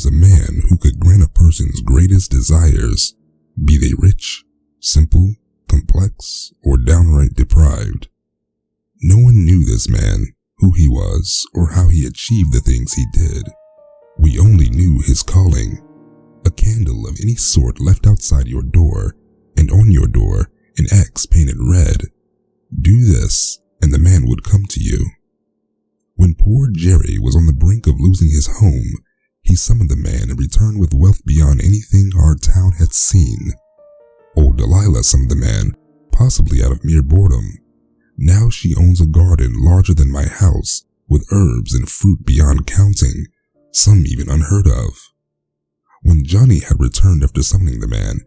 was a man who could grant a person's greatest desires, be they rich, simple, complex, or downright deprived. No one knew this man, who he was, or how he achieved the things he did. We only knew his calling. A candle of any sort left outside your door, and on your door, an X painted red. Do this, and the man would come to you. When poor Jerry was on the brink of losing his home, he summoned the man and returned with wealth beyond anything our town had seen. Old Delilah summoned the man, possibly out of mere boredom. Now she owns a garden larger than my house, with herbs and fruit beyond counting, some even unheard of. When Johnny had returned after summoning the man,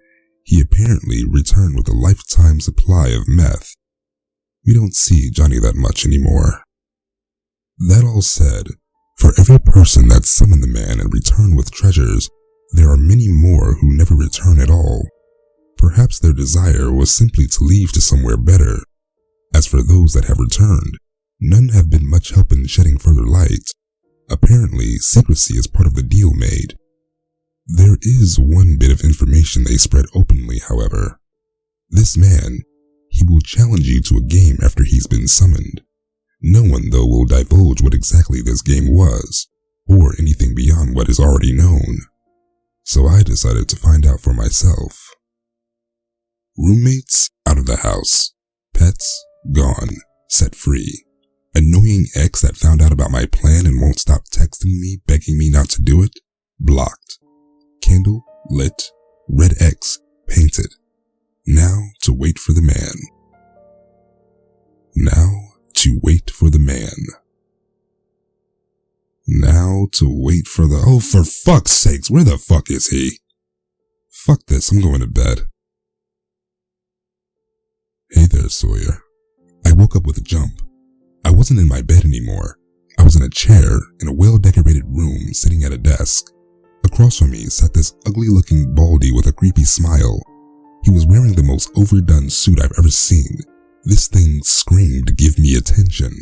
he apparently returned with a lifetime supply of meth. We don't see Johnny that much anymore. That all said, for every person that summoned the man and returned with treasures, there are many more who never return at all. Perhaps their desire was simply to leave to somewhere better. As for those that have returned, none have been much help in shedding further light. Apparently, secrecy is part of the deal made. There is one bit of information they spread openly, however. This man, he will challenge you to a game after he's been summoned. No one, though, will divulge what exactly this game was, or anything beyond what is already known. So I decided to find out for myself. Roommates out of the house. Pets gone. Set free. Annoying ex that found out about my plan and won't stop texting me, begging me not to do it. Blocked. Candle lit. Red X painted. Now to wait for the man. Now to wait for the man. Now to wait for the— oh, for fuck's sakes, where the fuck is he? Fuck this, I'm going to bed. Hey there, Sawyer. I woke up with a jump. I wasn't in my bed anymore. I was in a chair in a well-decorated room sitting at a desk. Across from me sat this ugly-looking baldy with a creepy smile. He was wearing the most overdone suit I've ever seen. This thing screamed, "Give me attention."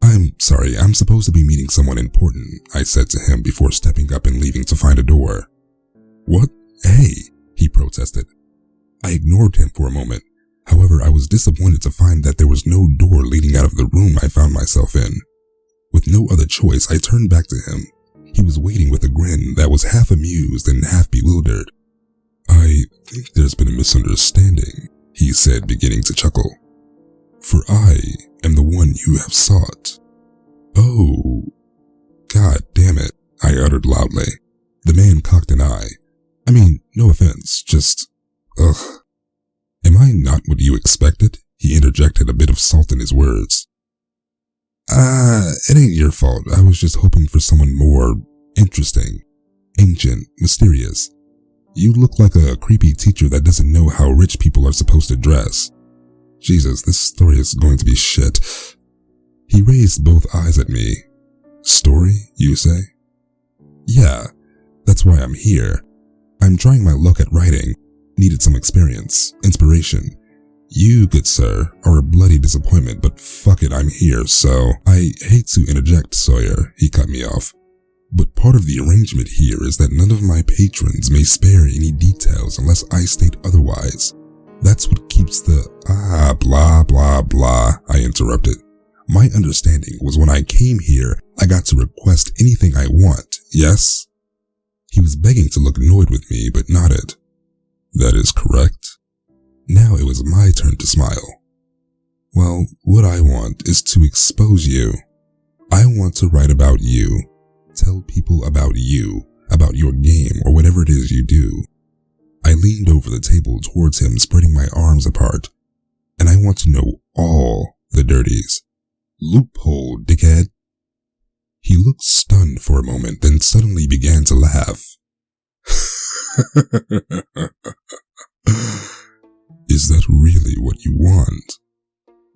"I'm sorry, I'm supposed to be meeting someone important," I said to him before stepping up and leaving to find a door. "What? Hey," he protested. I ignored him for a moment. However, I was disappointed to find that there was no door leading out of the room I found myself in. With no other choice, I turned back to him. He was waiting with a grin that was half amused and half bewildered. "I think there's been a misunderstanding," he said, beginning to chuckle. "For I am the one you have sought." "Oh, God damn it," I uttered loudly. The man cocked an eye. "I mean, no offense, just, ugh." "Am I not what you expected?" He interjected, a bit of salt in his words. It ain't your fault. I was just hoping for someone more interesting, ancient, mysterious. You look like a creepy teacher that doesn't know how rich people are supposed to dress. Jesus, this story is going to be shit." He raised both eyes at me. "Story, you say?" "Yeah, that's why I'm here. I'm trying my luck at writing. Needed some experience, inspiration. You, good sir, are a bloody disappointment, but fuck it, I'm here, so—" "I hate to interject, Sawyer," he cut me off. "But part of the arrangement here is that none of my patrons may spare any details unless I state otherwise. That's what keeps the— blah, blah, blah," I interrupted. "My understanding was when I came here, I got to request anything I want, yes?" He was begging to look annoyed with me, but nodded. "That is correct." Now it was my turn to smile. "Well, what I want is to expose you. I want to write about you. Tell people about you, about your game or whatever it is you do." I leaned over the table towards him, spreading my arms apart. "And I want to know all the dirties. Loophole, dickhead." He looked stunned for a moment, then suddenly began to laugh. "Is that really what you want?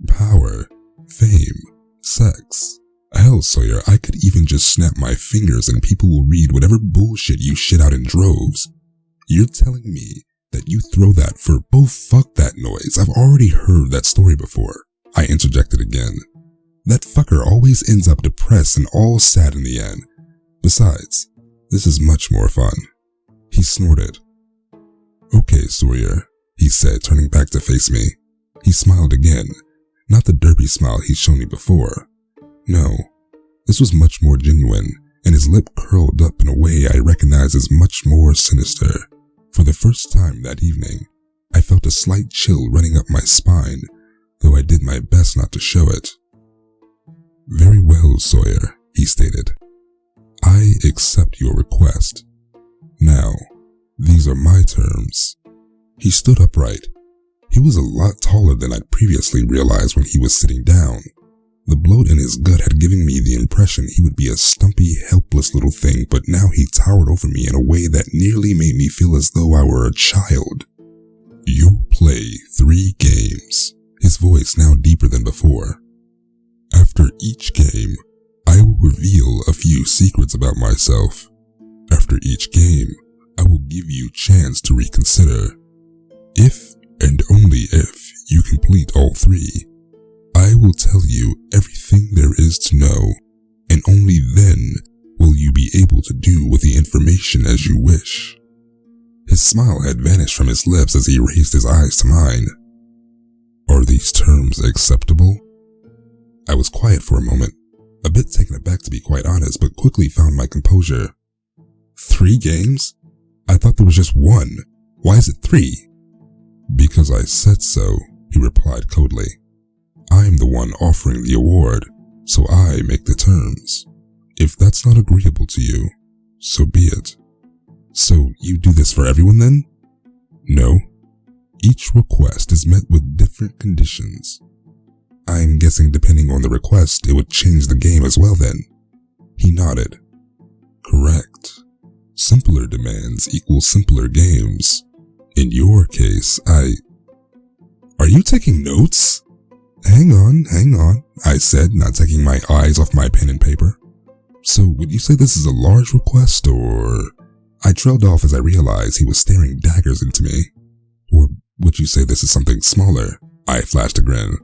Power, fame, sex? Hell, Sawyer, I could even just snap my fingers and people will read whatever bullshit you shit out in droves. You're telling me that you throw that for— oh, fuck that noise. I've already heard that story before," I interjected again. "That fucker always ends up depressed and all sad in the end. Besides, This is much more fun. He snorted. Okay, Sawyer, he said, turning back to face me. He smiled again, not the derpy smile he'd shown me before. No, this was much more genuine, and his lip curled up in a way I recognized as much more sinister. For the first time that evening, I felt a slight chill running up my spine, though I did my best not to show it. Very well, Sawyer, he stated. I accept your request. Now, these are my terms. He stood upright. He was a lot taller than I'd previously realized when he was sitting down. The bloat in his gut had given me the impression he would be a stumpy, helpless little thing, but now he towered over me in a way that nearly made me feel as though I were a child. You play 3 games, his voice now deeper than before. After each game, I will reveal a few secrets about myself. After each game, I will give you a chance to reconsider. If and only if you complete all 3, I will tell you everything there is to know, and only then will you be able to do with the information as you wish. His smile had vanished from his lips as he raised his eyes to mine. Are these terms acceptable? I was quiet for a moment, a bit taken aback to be quite honest, but quickly found my composure. 3 games? I thought there was just 1. Why is it 3? Because I said so, he replied coldly. I am the one offering the award, so I make the terms. If that's not agreeable to you, so be it. So you do this for everyone then? No. Each request is met with different conditions. I'm guessing depending on the request, it would change the game as well then. He nodded. Correct. Simpler demands equal simpler games. In your case, Are you taking notes? Hang on, I said, not taking my eyes off my pen and paper. So would you say this is a large request, or... I trailed off as I realized he was staring daggers into me. Or would you say this is something smaller? I flashed a grin.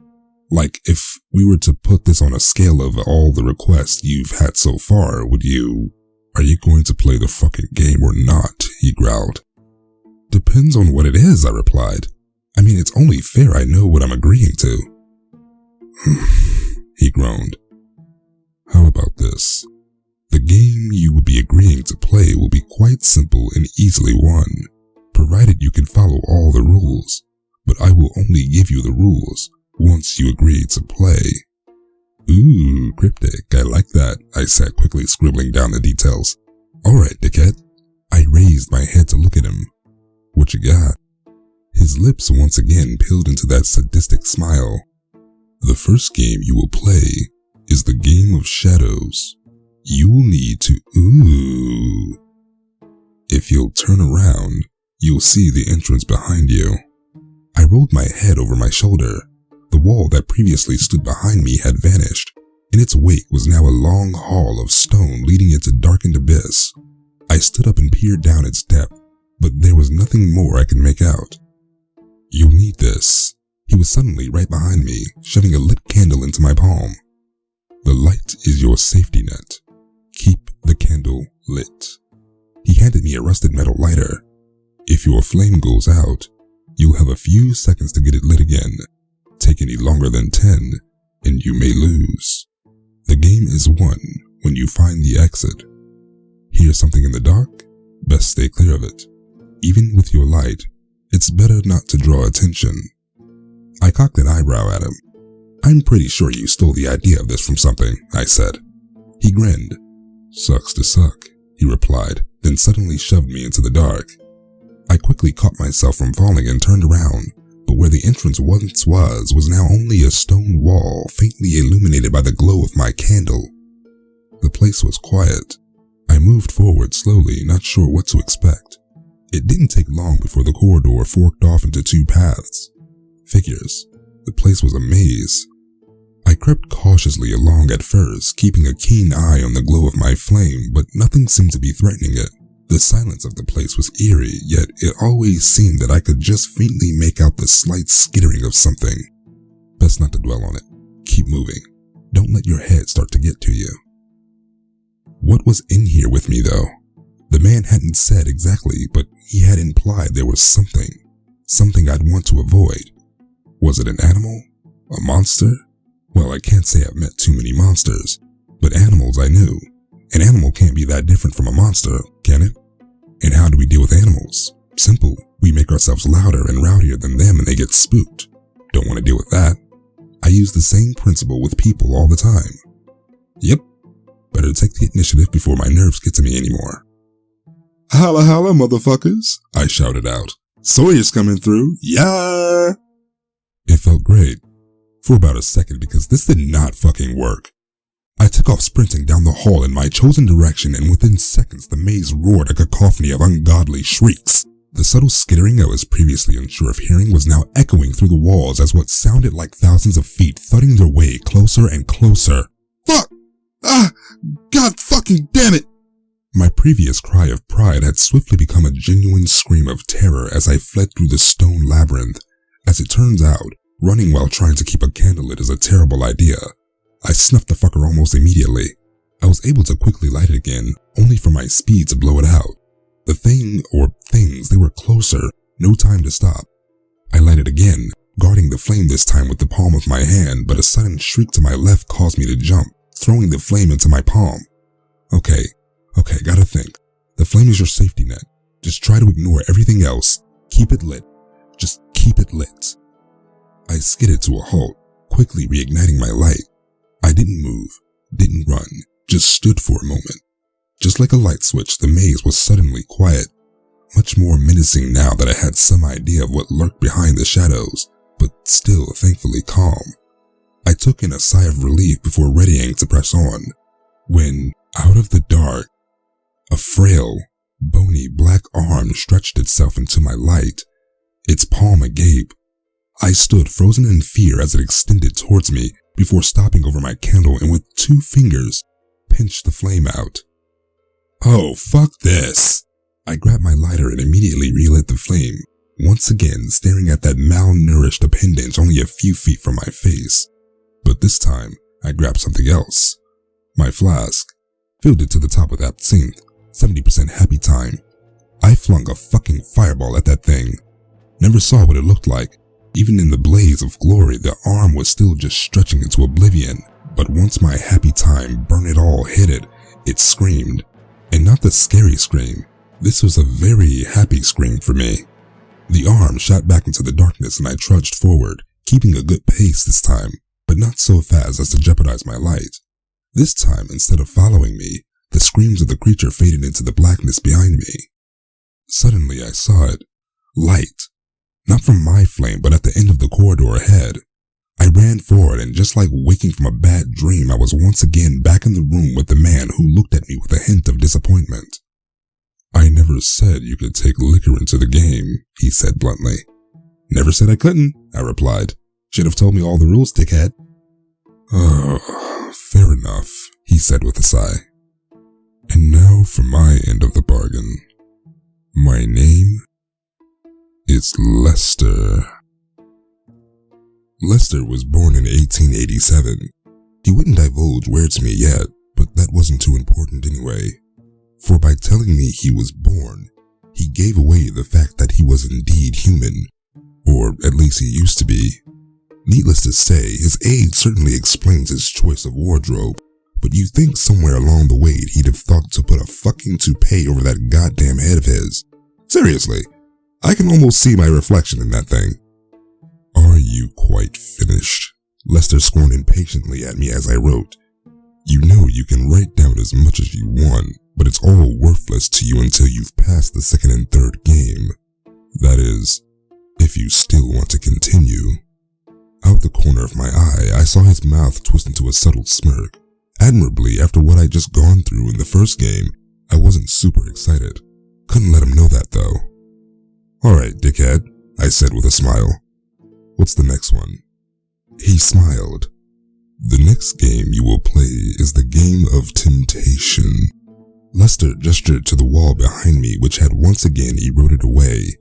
Like, if we were to put this on a scale of all the requests you've had so far, are you going to play the fucking game or not? He growled. Depends on what it is, I replied. I mean, it's only fair I know what I'm agreeing to. He groaned. How about this? The game you will be agreeing to play will be quite simple and easily won, provided you can follow all the rules, but I will only give you the rules once you agree to play. Ooh, cryptic, I like that, I said, quickly scribbling down the details. Alright, dickhead. I raised my head to look at him. What you got? His lips once again peeled into that sadistic smile. The first game you will play is the game of shadows. You will need to If you'll turn around, you'll see the entrance behind you. I rolled my head over my shoulder. The wall that previously stood behind me had vanished. In its wake was now a long hall of stone leading into darkened abyss. I stood up and peered down its depth, but there was nothing more I could make out. You'll need this. He was suddenly right behind me, shoving a lit candle into my palm. The light is your safety net. Keep the candle lit. He handed me a rusted metal lighter. If your flame goes out, you'll have a few seconds to get it lit again. Take any longer than 10, and you may lose. The game is won when you find the exit. Hear something in the dark? Best stay clear of it. Even with your light, it's better not to draw attention. I cocked an eyebrow at him. I'm pretty sure you stole the idea of this from something, I said. He grinned. Sucks to suck, he replied, then suddenly shoved me into the dark. I quickly caught myself from falling and turned around, but where the entrance once was now only a stone wall faintly illuminated by the glow of my candle. The place was quiet. I moved forward slowly, not sure what to expect. It didn't take long before the corridor forked off into 2 paths. Figures. The place was a maze. I crept cautiously along at first, keeping a keen eye on the glow of my flame, but nothing seemed to be threatening it. The silence of the place was eerie, yet it always seemed that I could just faintly make out the slight skittering of something. Best not to dwell on it. Keep moving. Don't let your head start to get to you. What was in here with me, though? The man hadn't said exactly, but he had implied there was something I'd want to avoid. Was it an animal? A monster? Well, I can't say I've met too many monsters, but animals I knew. An animal can't be that different from a monster, can it? And how do we deal with animals? Simple. We make ourselves louder and rowdier than them and they get spooked. Don't want to deal with that. I use the same principle with people all the time. Yep. Better take the initiative before my nerves get to me anymore. Holla holla, motherfuckers, I shouted out. Sawyer's coming through, yeah! It felt great. For about a second because this did not fucking work. I took off sprinting down the hall in my chosen direction and within seconds the maze roared a cacophony of ungodly shrieks. The subtle skittering I was previously unsure of hearing was now echoing through the walls as what sounded like thousands of feet thudding their way closer and closer. Fuck! Ah! God fucking damn it! My previous cry of pride had swiftly become a genuine scream of terror as I fled through the stone labyrinth. As it turns out, running while trying to keep a candle lit is a terrible idea. I snuffed the fucker almost immediately. I was able to quickly light it again, only for my speed to blow it out. The thing, or things, they were closer, no time to stop. I lighted again, guarding the flame this time with the palm of my hand, but a sudden shriek to my left caused me to jump, throwing the flame into my palm. Okay, gotta think. The flame is your safety net. Just try to ignore everything else. Keep it lit. Just keep it lit. I skidded to a halt, quickly reigniting my light. I didn't move, didn't run, just stood for a moment. Just like a light switch, the maze was suddenly quiet, much more menacing now that I had some idea of what lurked behind the shadows, but still thankfully calm. I took in a sigh of relief before readying to press on, when, out of the dark, a frail, bony black arm stretched itself into my light, its palm agape. I stood frozen in fear as it extended towards me before stopping over my candle and with 2 fingers, pinched the flame out. Oh, fuck this! I grabbed my lighter and immediately relit the flame, once again staring at that malnourished appendage only a few feet from my face. But this time, I grabbed something else. My flask. Filled it to the top with absinthe, 70% happy time. I flung a fucking fireball at that thing. Never saw what it looked like. Even in the blaze of glory, the arm was still just stretching into oblivion. But once my happy time burn it all hit it, it screamed. And not the scary scream. This was a very happy scream for me. The arm shot back into the darkness and I trudged forward, keeping a good pace this time, but not so fast as to jeopardize my light. This time, instead of following me, the screams of the creature faded into the blackness behind me. Suddenly I saw it. Light. Not from my flame, but at the end of the corridor ahead. I ran forward and just like waking from a bad dream, I was once again back in the room with the man who looked at me with a hint of disappointment. I never said you could take liquor into the game, he said bluntly. Never said I couldn't, I replied. Should have told me all the rules, dickhead. Oh, fair enough, he said with a sigh. And now for my end of the bargain. My name is Lester. Lester was born in 1887. He wouldn't divulge where to me yet, but that wasn't too important anyway. For by telling me he was born, he gave away the fact that he was indeed human, or at least he used to be. Needless to say, his age certainly explains his choice of wardrobe, but you'd think somewhere along the way he'd have thought to put a fucking toupee over that goddamn head of his. Seriously, I can almost see my reflection in that thing. Are you quite finished? Lester scorned impatiently at me as I wrote. You know you can write down as much as you want, but it's all worthless to you until you've passed the second and third game. That is, if you still want to continue. Out the corner of my eye, I saw his mouth twist into a subtle smirk. Admirably, after what I'd just gone through in the first game, I wasn't super excited. Couldn't let him know that though. Alright, dickhead, I said with a smile. What's the next one? He smiled. The next game you will play is the game of temptation. Lester gestured to the wall behind me, which had once again eroded away.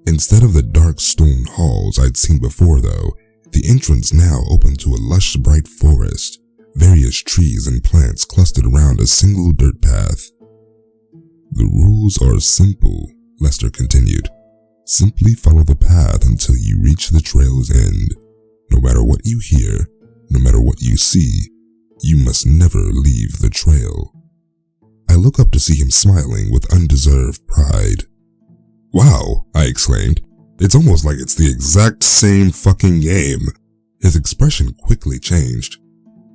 Instead of the dark stone halls I'd seen before though, the entrance now opened to a lush bright forest, various trees and plants clustered around a single dirt path. The rules are simple, Lester continued. Simply follow the path until you reach the trail's end. No matter what you hear, no matter what you see, you must never leave the trail. I look up to see him smiling with undeserved pride. Wow, I exclaimed. It's almost like it's the exact same fucking game. His expression quickly changed.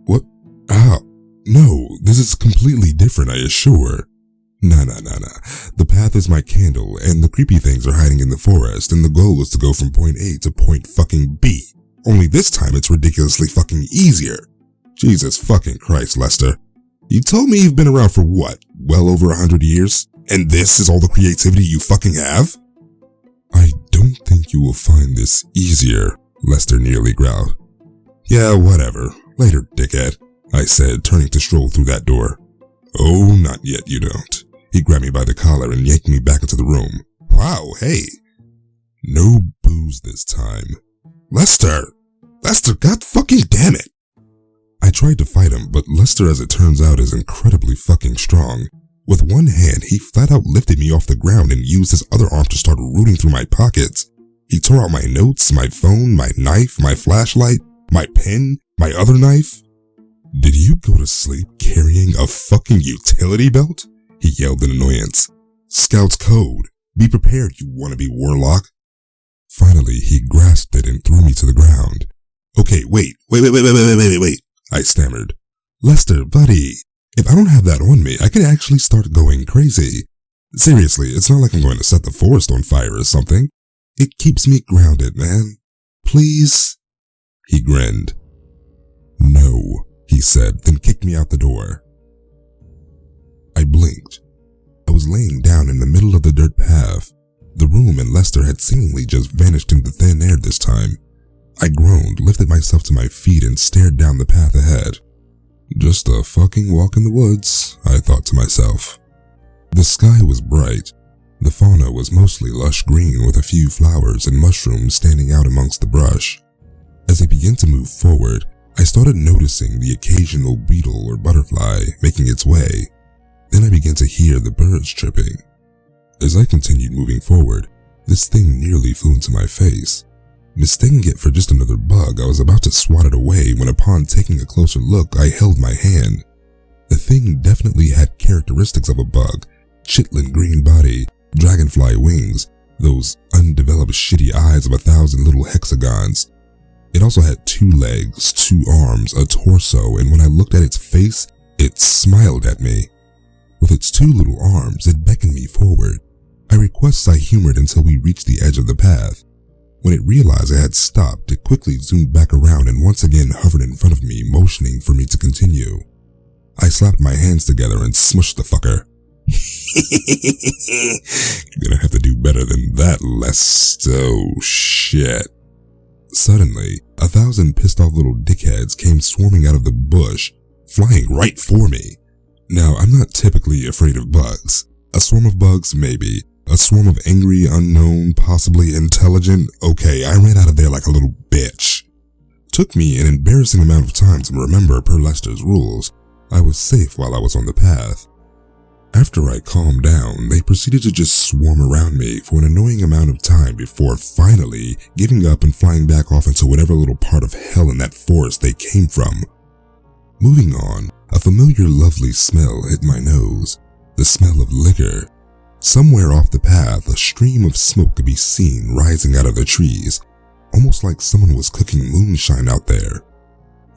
What? How? No, this is completely different, I assure. Nah. The path is my candle, and the creepy things are hiding in the forest, and the goal is to go from point A to point fucking B. Only this time it's ridiculously fucking easier. Jesus fucking Christ, Lester. You told me you've been around for what? Well over 100 years? And this is all the creativity you fucking have? I don't think you will find this easier, Lester nearly growled. Yeah, whatever. Later, dickhead, I said, turning to stroll through that door. Oh, not yet, you don't. He grabbed me by the collar and yanked me back into the room. Wow, hey. No booze this time. Lester, god fucking damn it. I tried to fight him, but Lester, as it turns out, is incredibly fucking strong. With one hand, he flat out lifted me off the ground and used his other arm to start rooting through my pockets. He tore out my notes, my phone, my knife, my flashlight, my pen, my other knife. Did you go to sleep carrying a fucking utility belt? He yelled in annoyance. Scout's code. Be prepared, you wannabe warlock. Finally, he grasped it and threw me to the ground. Okay, wait. I stammered. Lester, buddy, if I don't have that on me, I could actually start going crazy. Seriously, it's not like I'm going to set the forest on fire or something. It keeps me grounded, man. Please? He grinned. No, he said, then kicked me out the door. I blinked. I was laying down in the middle of the dirt path. The room and Lester had seemingly just vanished into thin air this time. I groaned, lifted myself to my feet, and stared down the path ahead. Just a fucking walk in the woods, I thought to myself. The sky was bright. The fauna was mostly lush green with a few flowers and mushrooms standing out amongst the brush. As I began to move forward, I started noticing the occasional beetle or butterfly making its way. Then I began to hear the birds chirping. As I continued moving forward, this thing nearly flew into my face. Mistaking it for just another bug, I was about to swat it away when, upon taking a closer look, I held my hand. The thing definitely had characteristics of a bug: chitlin green body, dragonfly wings, those undeveloped shitty eyes of 1,000 little hexagons. It also had 2 legs, 2 arms, a torso, and when I looked at its face, it smiled at me. With its 2 little arms, it beckoned me forward. I requests I humored until we reached the edge of the path. When it realized I had stopped, it quickly zoomed back around and once again hovered in front of me, motioning for me to continue. I slapped my hands together and smushed the fucker. You're gonna have to do better than that, Lesto. Shit. Suddenly, 1,000 pissed off little dickheads came swarming out of the bush, flying right for me. Now, I'm not typically afraid of bugs. A swarm of bugs, maybe. A swarm of angry, unknown, possibly intelligent. Okay, I ran out of there like a little bitch. Took me an embarrassing amount of time to remember per Lester's rules. I was safe while I was on the path. After I calmed down, they proceeded to just swarm around me for an annoying amount of time before finally giving up and flying back off into whatever little part of hell in that forest they came from. Moving on, a familiar lovely smell hit my nose. The smell of liquor. Somewhere off the path, a stream of smoke could be seen rising out of the trees, almost like someone was cooking moonshine out there.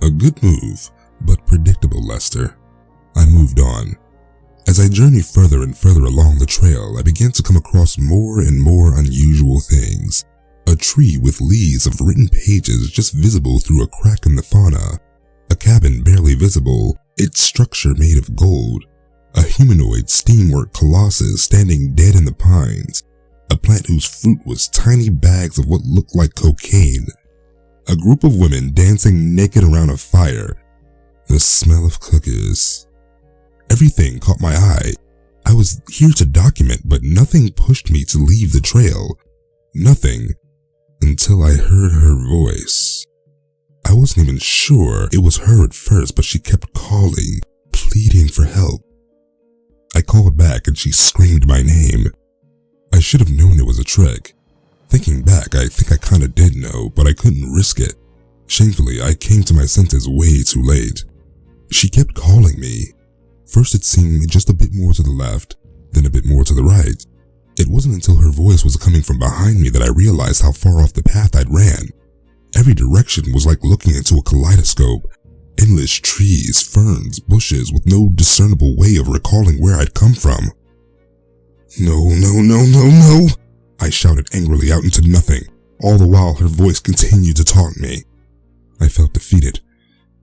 A good move, but predictable, Lester. I moved on. As I journeyed further and further along the trail, I began to come across more and more unusual things. A tree with leaves of written pages just visible through a crack in the fauna. A cabin barely visible, its structure made of gold. A humanoid steamwork colossus standing dead in the pines. A plant whose fruit was tiny bags of what looked like cocaine. A group of women dancing naked around a fire. The smell of cookies. Everything caught my eye. I was here to document, but nothing pushed me to leave the trail. Nothing. Until I heard her voice. I wasn't even sure it was her at first, but she kept calling, pleading for help. I called called back and she screamed my name. I should have known it was a trick. Thinking back, I think I kinda did know, but I couldn't risk it. Shamefully, I came to my senses way too late. She kept calling me. First it seemed just a bit more to the left, then a bit more to the right. It wasn't until her voice was coming from behind me that I realized how far off the path I'd ran. Every direction was like looking into a kaleidoscope. Endless trees, ferns, bushes, with no discernible way of recalling where I'd come from. No, no, no, no, no! I shouted angrily out into nothing, all the while her voice continued to taunt me. I felt defeated,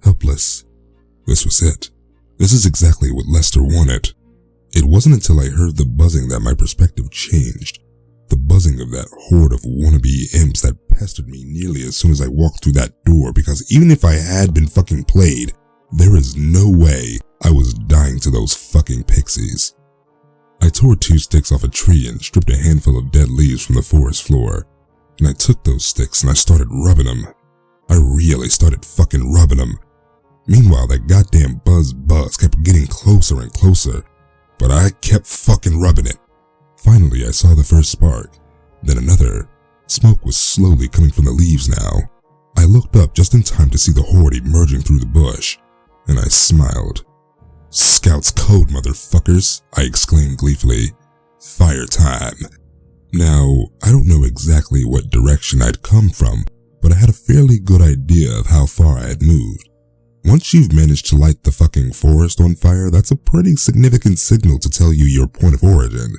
helpless. This was it. This is exactly what Lester wanted. It wasn't until I heard the buzzing that my perspective changed. The buzzing of that horde of wannabe imps that pestered me nearly as soon as I walked through that door, because even if I had been fucking played, there is no way I was dying to those fucking pixies. I tore 2 sticks off a tree and stripped a handful of dead leaves from the forest floor. And I took those sticks and I started rubbing them. I really started fucking rubbing them. Meanwhile, that goddamn buzz kept getting closer and closer, but I kept fucking rubbing it. Finally, I saw the first spark, then another. Smoke was slowly coming from the leaves now. I looked up just in time to see the horde emerging through the bush, and I smiled. "Scout's code, motherfuckers," I exclaimed gleefully. "Fire time." Now, I don't know exactly what direction I'd come from, but I had a fairly good idea of how far I had moved. Once you've managed to light the fucking forest on fire, that's a pretty significant signal to tell you your point of origin.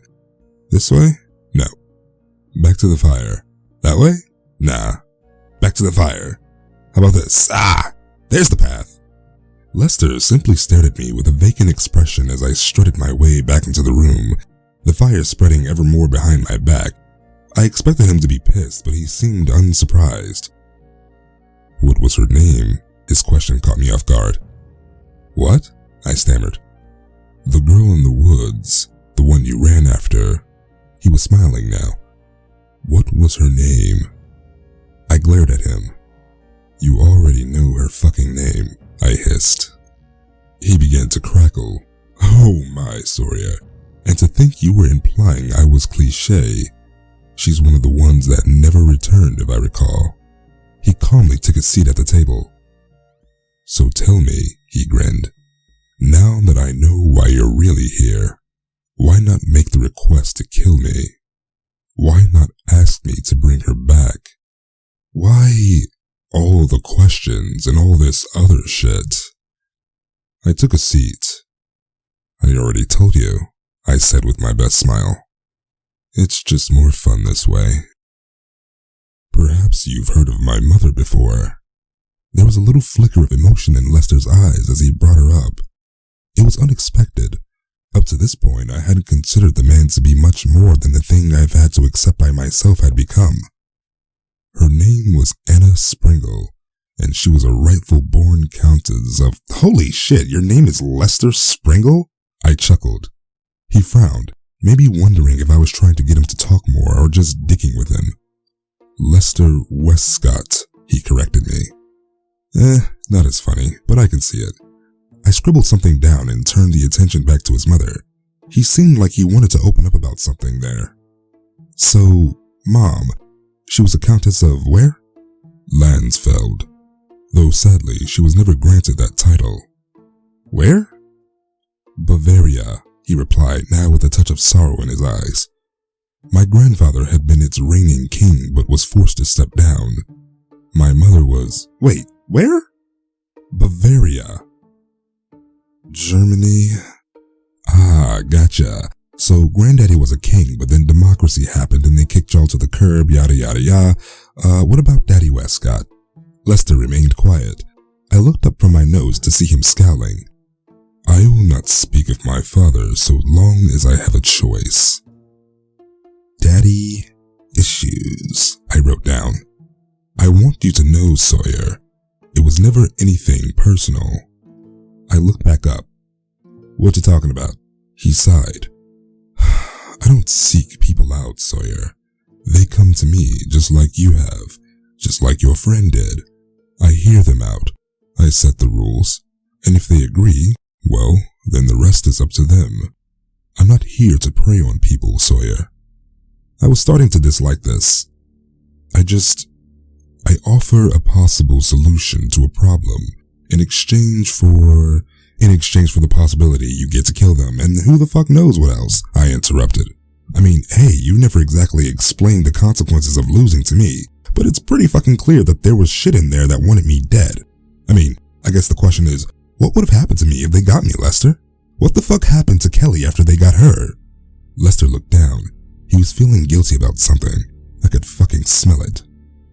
This way? No. Back to the fire. That way? Nah. Back to the fire. How about this? Ah! There's the path. Lester simply stared at me with a vacant expression as I strutted my way back into the room, the fire spreading ever more behind my back. I expected him to be pissed, but he seemed unsurprised. What was her name? His question caught me off guard. What? I stammered. The girl in the woods, the one you ran after. He was smiling now. What was her name? I glared at him. You already know her fucking name, I hissed. He began to crackle. Oh my, Sawyer. And to think you were implying I was cliché. She's one of the ones that never returned, if I recall. He calmly took a seat at the table. So tell me, he grinned, now that I know why you're really here, why not make the request to kill me? Why not ask me to bring her back? Why all the questions and all this other shit? I took a seat. I already told you, I said with my best smile. It's just more fun this way. Perhaps you've heard of my mother before. There was a little flicker of emotion in Lester's eyes as he brought her up. It was unexpected. Up to this point, I hadn't considered the man to be much more than the thing I've had to accept I myself had become. Her name was Anna Springle, and she was a rightful born countess of— Holy shit, your name is Lester Springle? I chuckled. He frowned, maybe wondering if I was trying to get him to talk more or just dicking with him. Lester Westcott, he corrected me. Not as funny, but I can see it. I scribbled something down and turned the attention back to his mother. He seemed like he wanted to open up about something there. So, Mom, she was a countess of where? Lansfeld. Though sadly, she was never granted that title. Where? Bavaria, he replied, now with a touch of sorrow in his eyes. My grandfather had been its reigning king, but was forced to step down. My mother was— Wait, where? Bavaria. Germany? Ah, gotcha. So Granddaddy was a king, but then democracy happened and they kicked y'all to the curb, yada yada yada. What about Daddy Westcott? Lester remained quiet. I looked up from my notes to see him scowling. I will not speak of my father so long as I have a choice. Daddy issues, I wrote down. I want you to know, Sawyer, it was never anything personal. I looked back up. What you talking about? He sighed. I don't seek people out, Sawyer. They come to me just like you have, just like your friend did. I hear them out. I set the rules, and if they agree, well, then the rest is up to them. I'm I'm not here to prey on people, Sawyer. I was starting to dislike this. I offer a possible solution to a problem in exchange for the possibility you get to kill them, and who the fuck knows what else, I interrupted. I mean, hey, you never exactly explained the consequences of losing to me, but it's pretty fucking clear that there was shit in there that wanted me dead. I mean, I guess the question is, what would have happened to me if they got me, Lester? What the fuck happened to Kelly after they got her? Lester looked down. He was feeling guilty about something. I could fucking smell it.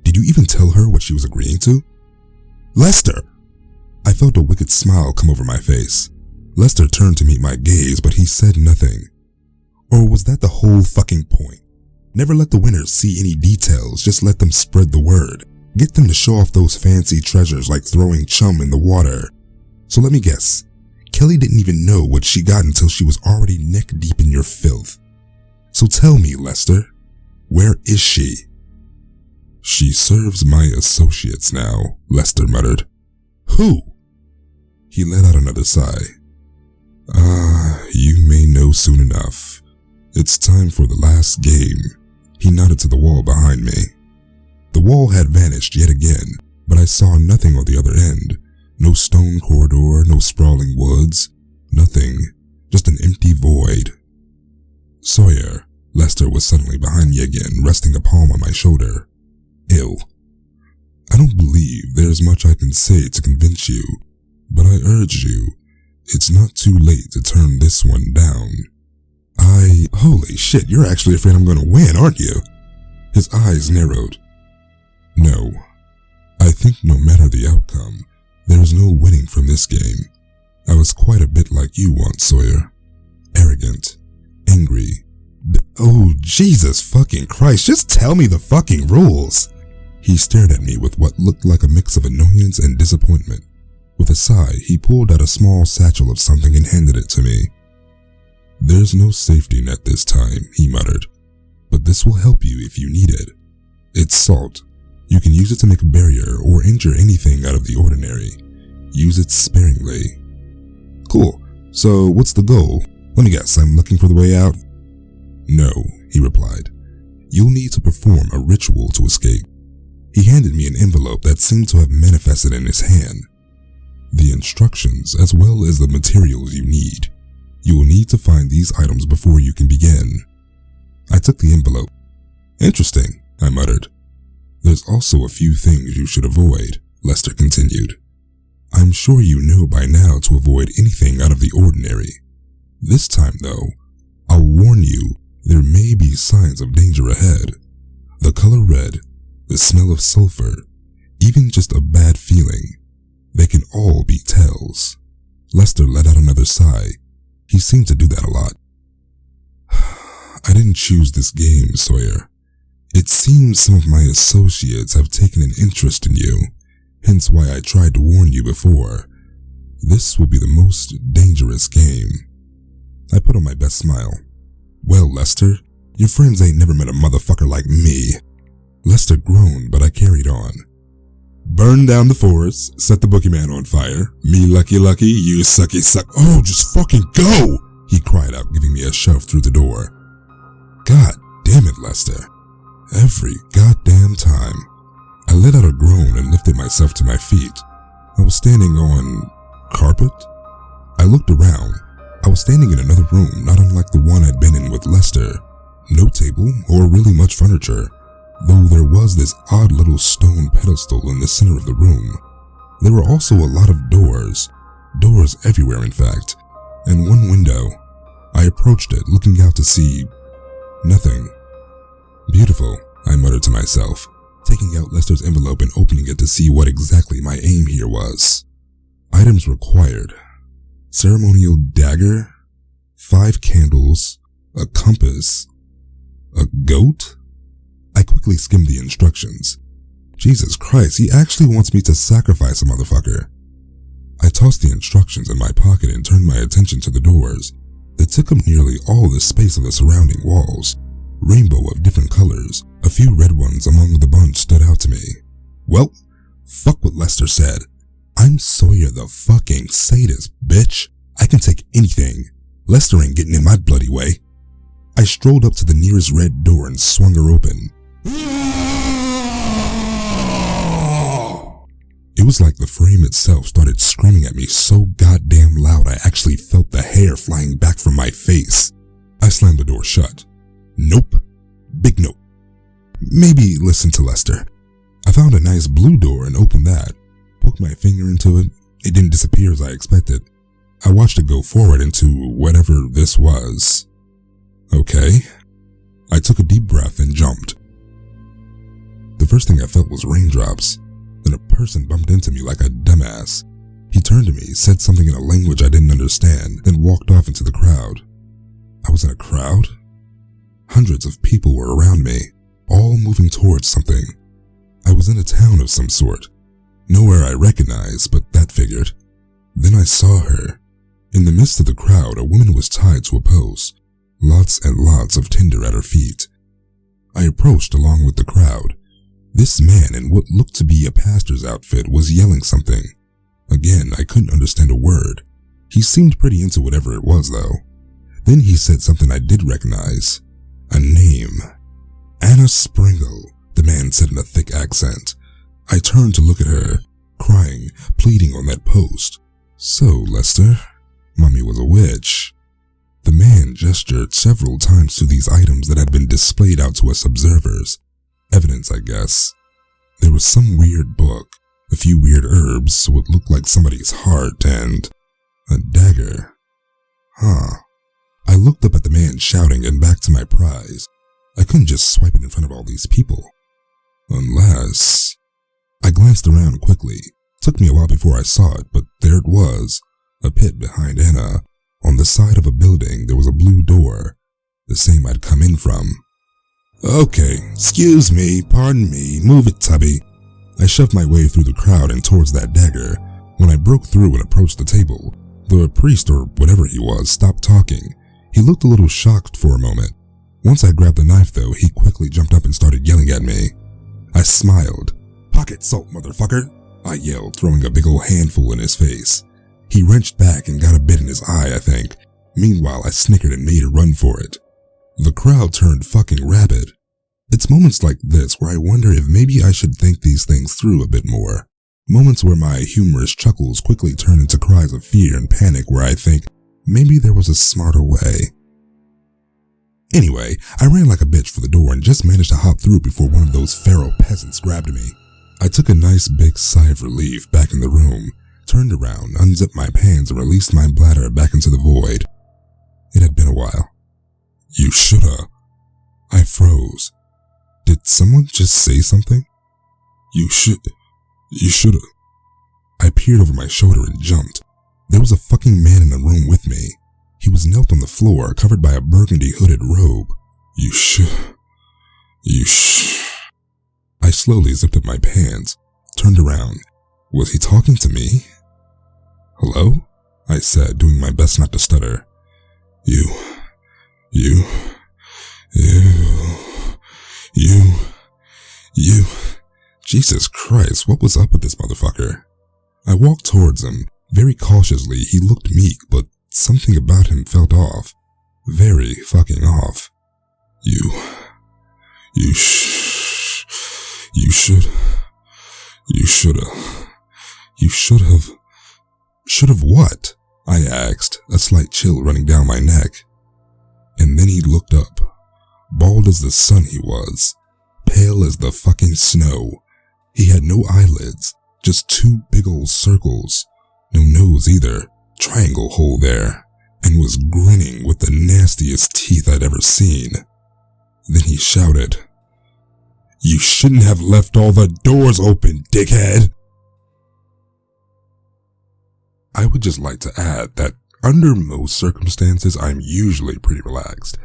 Did you even tell her what she was agreeing to? Lester! I felt a wicked smile come over my face. Lester turned to meet my gaze, but he said nothing. Or was that the whole fucking point? Never let the winners see any details, just let them spread the word. Get them to show off those fancy treasures like throwing chum in the water. So let me guess. Kelly didn't even know what she got until she was already neck deep in your filth. So tell me, Lester, where is she? She serves my associates now, Lester muttered. Who? He let out another sigh. You may know soon enough. It's time for the last game. He nodded to the wall behind me. The wall had vanished yet again, but I saw nothing on the other end. No stone corridor, no sprawling woods, nothing, just an empty void. Sawyer, Lester was suddenly behind me again, resting a palm on my shoulder. Ill. I don't believe there's much I can say to convince you, but I urge you, it's not too late to turn this one down. Holy shit, you're actually afraid I'm gonna win, aren't you? His eyes narrowed. No. I think no matter the outcome, there's no winning from this game. I was quite a bit like you once, Sawyer. Arrogant. Angry. Oh, Jesus fucking Christ, just tell me the fucking rules. He stared at me with what looked like a mix of annoyance and disappointment. With a sigh, he pulled out a small satchel of something and handed it to me. There's no safety net this time, he muttered, but this will help you if you need it. It's salt. You can use it to make a barrier or injure anything out of the ordinary. Use it sparingly. Cool. So what's the goal? Let me guess, I'm looking for the way out? No, he replied. You'll need to perform a ritual to escape. He handed me an envelope that seemed to have manifested in his hand. The instructions as well as the materials you need. You will need to find these items before you can begin. I took the envelope. Interesting, I muttered. There's also a few things you should avoid, Lester continued. I'm sure you know by now to avoid anything out of the ordinary. This time, though, I'll warn you, there may be signs of danger ahead. The color red, the smell of sulfur, even just a bad feeling. They can all be tells. Lester let out another sigh. He seemed to do that a lot. I didn't choose this game, Sawyer. It seems some of my associates have taken an interest in you, hence why I tried to warn you before. This will be the most dangerous game. I put on my best smile. Well, Lester, your friends ain't never met a motherfucker like me. Lester groaned, but I carried on. Burn down the forest, set the boogeyman on fire. Me lucky, you sucky suck. Oh, just fucking go! He cried out, giving me a shove through the door. God damn it, Lester. Every goddamn time. I let out a groan and lifted myself to my feet. I was standing on carpet? I looked around. I was standing in another room, not unlike the one I'd been in with Lester. No table or really much furniture, though there was this odd little stone pedestal in the center of the room. There were also a lot of doors everywhere in fact, and one window. I approached it, looking out to see nothing. Beautiful, I muttered to myself, taking out Lester's envelope and opening it to see what exactly my aim here was. Items required. Ceremonial dagger, 5 candles, a compass, a goat? I quickly skimmed the instructions. Jesus Christ, he actually wants me to sacrifice a motherfucker. I tossed the instructions in my pocket and turned my attention to the doors. They took up nearly all the space of the surrounding walls. Rainbow of different colors, a few red ones among the bunch stood out to me. Well, fuck what Lester said. I'm Sawyer the fucking sadist, bitch. I can take anything. Lester ain't getting in my bloody way. I strolled up to the nearest red door and swung her open. It was like the frame itself started screaming at me so goddamn loud I actually felt the hair flying back from my face. I slammed the door shut. Nope. Big nope. Maybe listen to Lester. I found a nice blue door and opened that. Poked my finger into it. It didn't disappear as I expected. I watched it go forward into whatever this was. Okay. I took a deep breath and jumped. The first thing I felt was raindrops. Then a person bumped into me like a dumbass. He turned to me, said something in a language I didn't understand, then walked off into the crowd. I was in a crowd? Hundreds of people were around me, all moving towards something. I was in a town of some sort. Nowhere I recognized, but that figured. Then I saw her. In the midst of the crowd, a woman was tied to a post. Lots and lots of tinder at her feet. I approached along with the crowd. This man in what looked to be a pastor's outfit was yelling something. Again, I couldn't understand a word. He seemed pretty into whatever it was, though. Then he said something I did recognize. A name. Anna Springle, the man said in a thick accent. I turned to look at her, crying, pleading on that post. So, Lester, Mommy was a witch. The man gestured several times to these items that had been displayed out to us observers. Evidence, I guess. There was some weird book, a few weird herbs, so it looked like somebody's heart, and a dagger. I looked up at the man shouting and back to my prize. I couldn't just swipe it in front of all these people. Unless... I glanced around quickly. Took me a while before I saw it, but there it was. A pit behind Anna. On the side of a building, there was a blue door. The same I'd come in from. Okay, excuse me, pardon me, move it, Tubby. I shoved my way through the crowd and towards that dagger. When I broke through and approached the table, the priest or whatever he was stopped talking. He looked a little shocked for a moment. Once I grabbed the knife though, he quickly jumped up and started yelling at me. I smiled. Pocket salt, motherfucker, I yelled, throwing a big old handful in his face. He wrenched back and got a bit in his eye, I think. Meanwhile, I snickered and made a run for it. The crowd turned fucking rabid. It's moments like this where I wonder if maybe I should think these things through a bit more. Moments where my humorous chuckles quickly turn into cries of fear and panic where I think maybe there was a smarter way. Anyway, I ran like a bitch for the door and just managed to hop through before one of those feral peasants grabbed me. I took a nice big sigh of relief back in the room, turned around, unzipped my pants and released my bladder back into the void. It had been a while. You shoulda. I froze. Did someone just say something? You shoulda. I peered over my shoulder and jumped. There was a fucking man in the room with me. He was knelt on the floor, covered by a burgundy hooded robe. I slowly zipped up my pants, turned around. Was he talking to me? Hello? I said, doing my best not to stutter. You. Jesus Christ, what was up with this motherfucker? I walked towards him. Very cautiously, he looked meek, but something about him felt off. Very fucking off. You should have what? I asked, a slight chill running down my neck. And then he looked up. Bald as the sun he was. Pale as the fucking snow. He had no eyelids, just two big old circles. No nose either, triangle hole there. And was grinning with the nastiest teeth I'd ever seen. Then he shouted, "You shouldn't have left all the doors open, dickhead!" I would just like to add that under most circumstances, I'm usually pretty relaxed.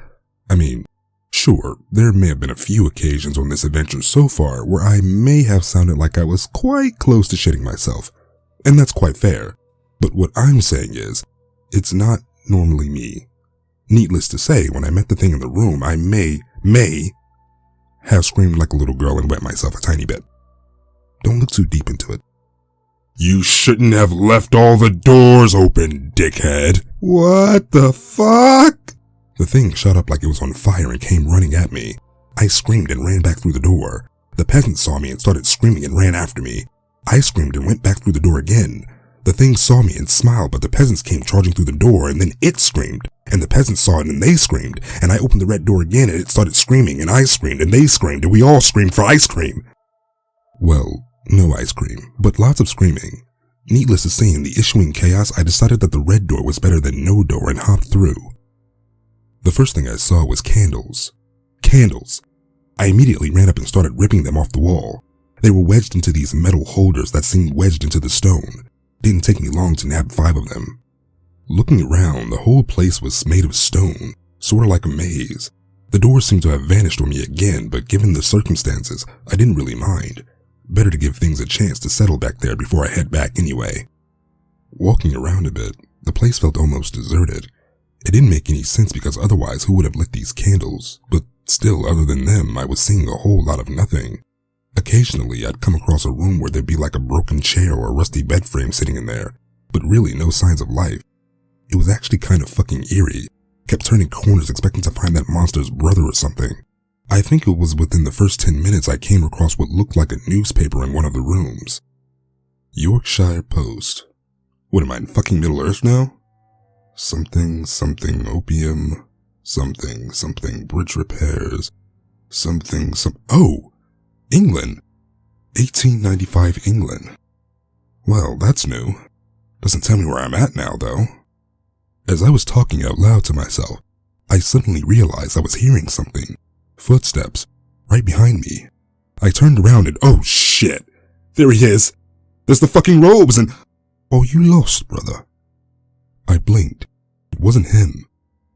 I mean, sure, there may have been a few occasions on this adventure so far where I may have sounded like I was quite close to shitting myself, and that's quite fair. But what I'm saying is, it's not normally me. Needless to say, when I met the thing in the room, I may have screamed like a little girl and wet myself a tiny bit. Don't look too deep into it. You shouldn't have left all the doors open, dickhead. What the fuck? The thing shot up like it was on fire and came running at me. I screamed and ran back through the door. The peasant saw me and started screaming and ran after me. I screamed and went back through the door again. The thing saw me and smiled, but the peasants came charging through the door, and then it screamed, and the peasants saw it and they screamed, and I opened the red door again and it started screaming, and I screamed and they screamed, and we all screamed for ice cream. Well, no ice cream, but lots of screaming. Needless to say, in the issuing chaos, I decided that the red door was better than no door and hopped through. The first thing I saw was candles. Candles. I immediately ran up and started ripping them off the wall. They were wedged into these metal holders that seemed wedged into the stone. It didn't take me long to nab 5 of them. Looking around, the whole place was made of stone, sort of like a maze. The doors seemed to have vanished on me again, but given the circumstances, I didn't really mind. Better to give things a chance to settle back there before I head back anyway. Walking around a bit, the place felt almost deserted. It didn't make any sense because otherwise who would have lit these candles? But still, other than them, I was seeing a whole lot of nothing. Occasionally, I'd come across a room where there'd be like a broken chair or a rusty bed frame sitting in there, but really no signs of life. It was actually kind of fucking eerie. Kept turning corners expecting to find that monster's brother or something. I think it was within the first 10 minutes I came across what looked like a newspaper in one of the rooms. Yorkshire Post. What am I in fucking Middle Earth now? Something, something opium. Something, something bridge repairs. Something, oh! England. 1895 England. Well, that's new. Doesn't tell me where I'm at now, though. As I was talking out loud to myself, I suddenly realized I was hearing something. Footsteps. Right behind me. I turned around and oh shit! There he is! There's the fucking robes and... Are you lost, brother? I blinked. It wasn't him.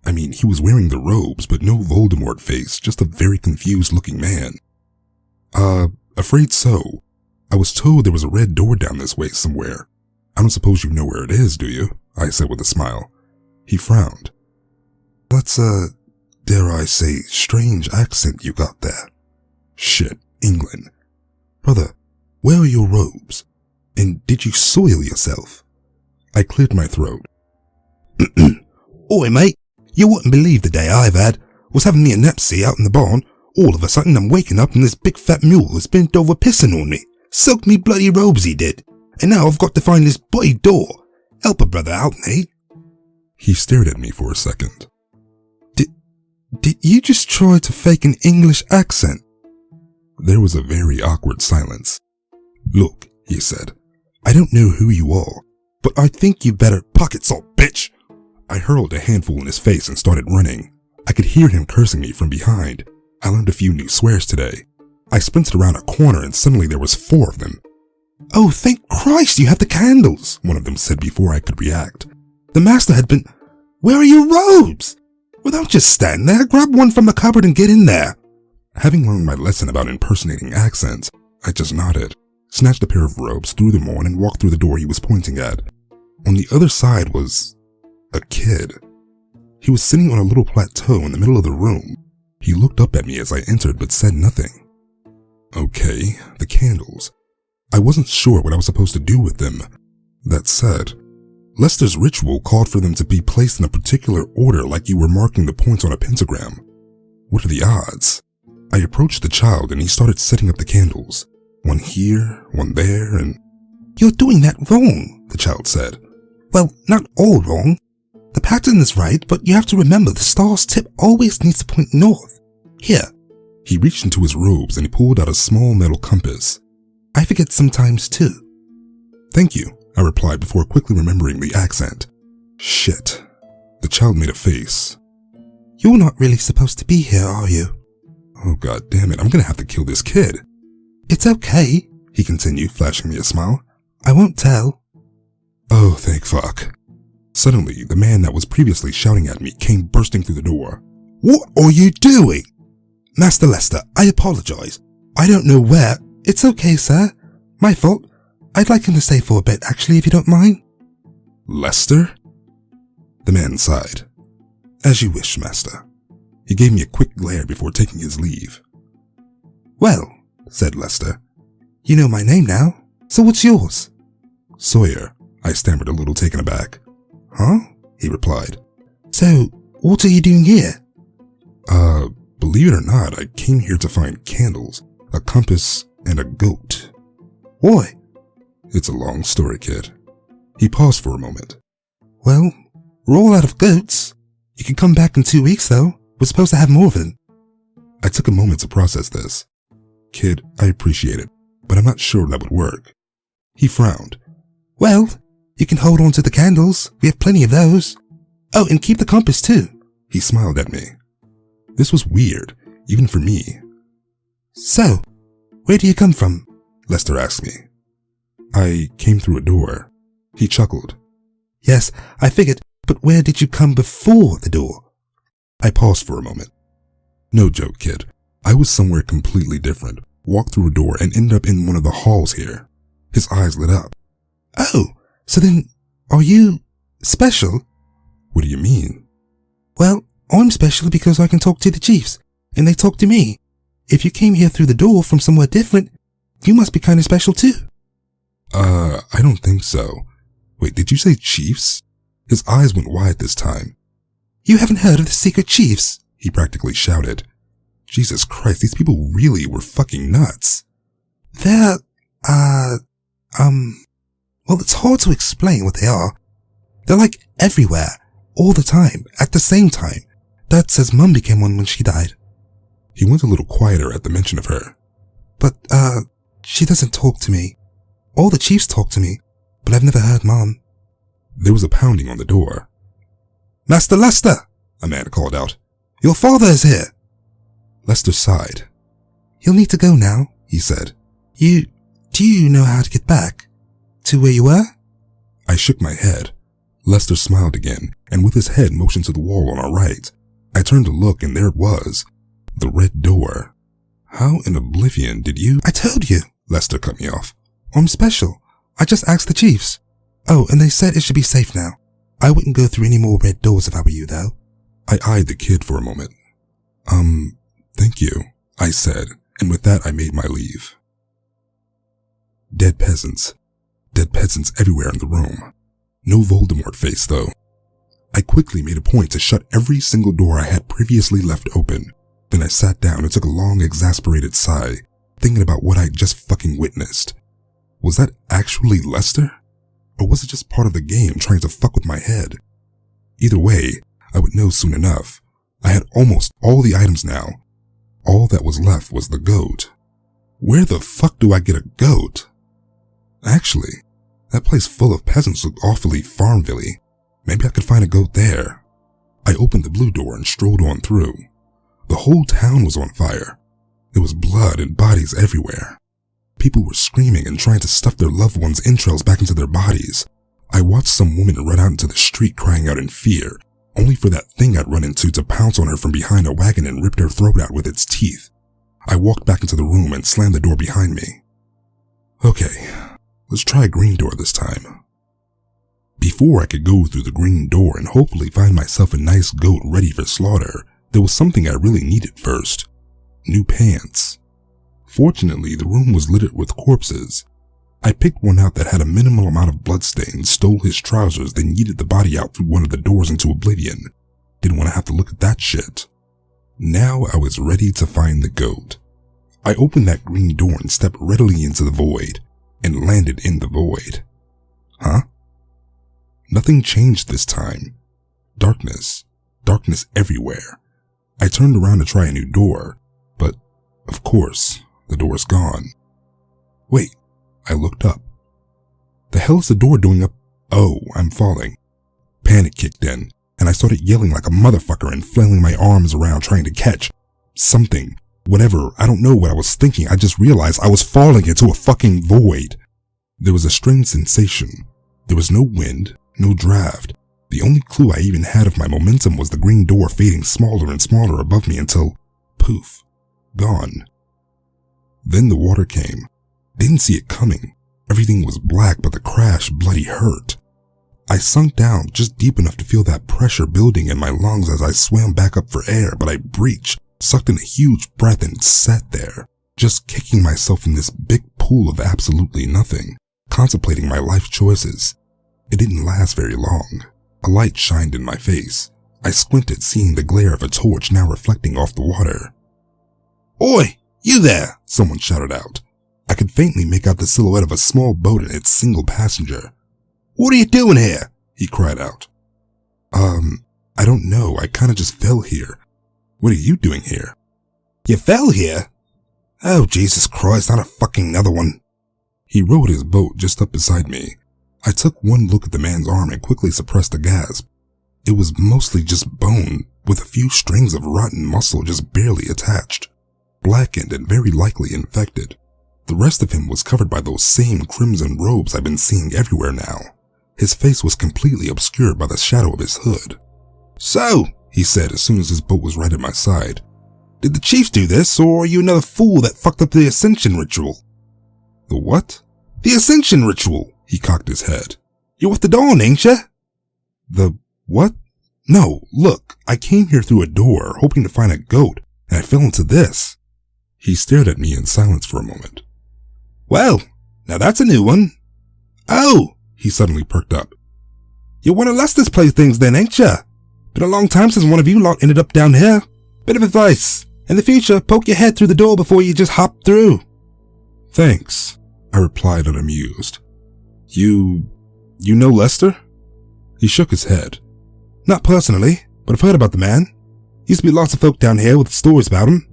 I mean, he was wearing the robes, but no Voldemort face, just a very confused looking man. Afraid so. I was told there was a red door down this way somewhere. I don't suppose you know where it is, do you? I said with a smile. He frowned. That's dare I say, strange accent you got there. Shit, England. Brother, where are your robes? And did you soil yourself? I cleared my throat. Oi, mate, you wouldn't believe the day I've had. Was having me a napsy out in the barn. All of a sudden I'm waking up and this big fat mule has bent over pissing on me. Soaked me bloody robes he did. And now I've got to find this bloody door. Help a brother out, mate. He stared at me for a second. Did you just try to fake an English accent? There was a very awkward silence. Look, he said, I don't know who you are, but I think you better pocket salt, bitch. I hurled a handful in his face and started running. I could hear him cursing me from behind. I learned a few new swears today. I sprinted around a corner and suddenly there was 4 of them. Oh, thank Christ you have the candles, one of them said before I could react. The master had been... Where are your robes? Well, don't just stand there. Grab one from the cupboard and get in there. Having learned my lesson about impersonating accents, I just nodded, snatched a pair of robes, threw them on, and walked through the door he was pointing at. On the other side was... a kid. He was sitting on a little plateau in the middle of the room. He looked up at me as I entered but said nothing. Okay, the candles. I wasn't sure what I was supposed to do with them. That said, Lester's ritual called for them to be placed in a particular order like you were marking the points on a pentagram. What are the odds? I approached the child and he started setting up the candles. One here, one there, and... You're doing that wrong, the child said. Well, not all wrong. The pattern is right, but you have to remember the star's tip always needs to point north. Here. He reached into his robes and he pulled out a small metal compass. I forget sometimes too. Thank you, I replied before quickly remembering the accent. Shit. The child made a face. You're not really supposed to be here, are you? Oh god damn it, I'm gonna have to kill this kid. It's okay, he continued, flashing me a smile. I won't tell. Oh, thank fuck. Suddenly, the man that was previously shouting at me came bursting through the door. What are you doing? Master Lester, I apologize. I don't know where... It's okay, sir. My fault. I'd like him to stay for a bit, actually, if you don't mind. Lester? The man sighed. As you wish, master. He gave me a quick glare before taking his leave. Well, said Lester, you know my name now, so what's yours? Sawyer, I stammered, a little taken aback. Huh? He replied. So, what are you doing here? Believe it or not, I came here to find candles, a compass, and a goat. Why? It's a long story, kid. He paused for a moment. Well, we're all out of goats. You can come back in 2 weeks, though. We're supposed to have more of them. I took a moment to process this. Kid, I appreciate it, but I'm not sure that would work. He frowned. Well, you can hold on to the candles. We have plenty of those. Oh, and keep the compass, too. He smiled at me. This was weird, even for me. So, where do you come from? Lester asked me. I came through a door. He chuckled. Yes, I figured, but where did you come before the door? I paused for a moment. No joke, kid. I was somewhere completely different, walked through a door and ended up in one of the halls here. His eyes lit up. Oh, so then, are you special? What do you mean? Well, I'm special because I can talk to the chiefs, and they talk to me. If you came here through the door from somewhere different, you must be kind of special too. I don't think so. Wait, did you say chiefs? His eyes went wide this time. You haven't heard of the secret chiefs? He practically shouted. Jesus Christ, these people really were fucking nuts. They're, well, it's hard to explain what they are. They're like everywhere, all the time, at the same time. Dad says Mum became one when she died. He went a little quieter at the mention of her. But, she doesn't talk to me. All the chiefs talk to me, but I've never heard Mom. There was a pounding on the door. Master Lester, a man called out. Your father is here. Lester sighed. You'll need to go now, he said. Do you know how to get back? To where you were? I shook my head. Lester smiled again, and with his head motioned to the wall on our right. I turned to look, and there it was. The red door. How in oblivion did you— I told you, Lester cut me off. I'm special. I just asked the chiefs. Oh, and they said it should be safe now. I wouldn't go through any more red doors if I were you, though. I eyed the kid for a moment. Thank you, I said, and with that I made my leave. Dead peasants. Dead peasants everywhere in the room. No Voldemort face, though. I quickly made a point to shut every single door I had previously left open. Then I sat down and took a long, exasperated sigh, thinking about what I'd just fucking witnessed. Was that actually Lester? Or was it just part of the game trying to fuck with my head? Either way, I would know soon enough. I had almost all the items now. All that was left was the goat. Where the fuck do I get a goat? Actually, that place full of peasants looked awfully Farmville-y. Maybe I could find a goat there. I opened the blue door and strolled on through. The whole town was on fire. There was blood and bodies everywhere. People were screaming and trying to stuff their loved ones' entrails back into their bodies. I watched some woman run out into the street crying out in fear, only for that thing I'd run into to pounce on her from behind a wagon and rip her throat out with its teeth. I walked back into the room and slammed the door behind me. Okay, let's try a green door this time. Before I could go through the green door and hopefully find myself a nice goat ready for slaughter, there was something I really needed first. New pants. Fortunately, the room was littered with corpses. I picked one out that had a minimal amount of bloodstains, stole his trousers, then yeeted the body out through one of the doors into oblivion. Didn't want to have to look at that shit. Now I was ready to find the goat. I opened that green door and stepped readily into the void, and landed in the void. Huh? Nothing changed this time. Darkness. Darkness everywhere. I turned around to try a new door, but, of course, the door's gone. Wait, I looked up. The hell is the door doing up? Oh, I'm falling. Panic kicked in, and I started yelling like a motherfucker and flailing my arms around trying to catch something. Whatever, I don't know what I was thinking. I just realized I was falling into a fucking void. There was a strange sensation. There was no wind, no draft. The only clue I even had of my momentum was the green door fading smaller and smaller above me until, poof, gone. Then the water came. Didn't see it coming. Everything was black, but the crash bloody hurt. I sunk down just deep enough to feel that pressure building in my lungs as I swam back up for air, but I breached, sucked in a huge breath and sat there, just kicking myself in this big pool of absolutely nothing, contemplating my life choices. It didn't last very long. A light shined in my face. I squinted, seeing the glare of a torch now reflecting off the water. "Oi, you there!" someone shouted out. I could faintly make out the silhouette of a small boat and its single passenger. "What are you doing here?" he cried out. I don't know. I kinda just fell here. What are you doing here?" "You fell here? Oh, Jesus Christ, not a fucking another one." He rowed his boat just up beside me. I took one look at the man's arm and quickly suppressed a gasp. It was mostly just bone, with a few strings of rotten muscle just barely attached, blackened and very likely infected. The rest of him was covered by those same crimson robes I've been seeing everywhere now. His face was completely obscured by the shadow of his hood. "So," he said as soon as his boat was right at my side, "did the chiefs do this, or are you another fool that fucked up the ascension ritual?" "The what?" "The ascension ritual," he cocked his head. "You're with the dawn, ain't ya?" "The what? No, look, I came here through a door, hoping to find a goat, and I fell into this." He stared at me in silence for a moment. "Well, now that's a new one." "Oh," he suddenly perked up. "You're one of Lester's playthings then, ain't ya? Been a long time since one of you lot ended up down here. Bit of advice. In the future, poke your head through the door before you just hop through." "Thanks," I replied unamused. You know Lester?" He shook his head. "Not personally, but I've heard about the man. Used to be lots of folk down here with stories about him.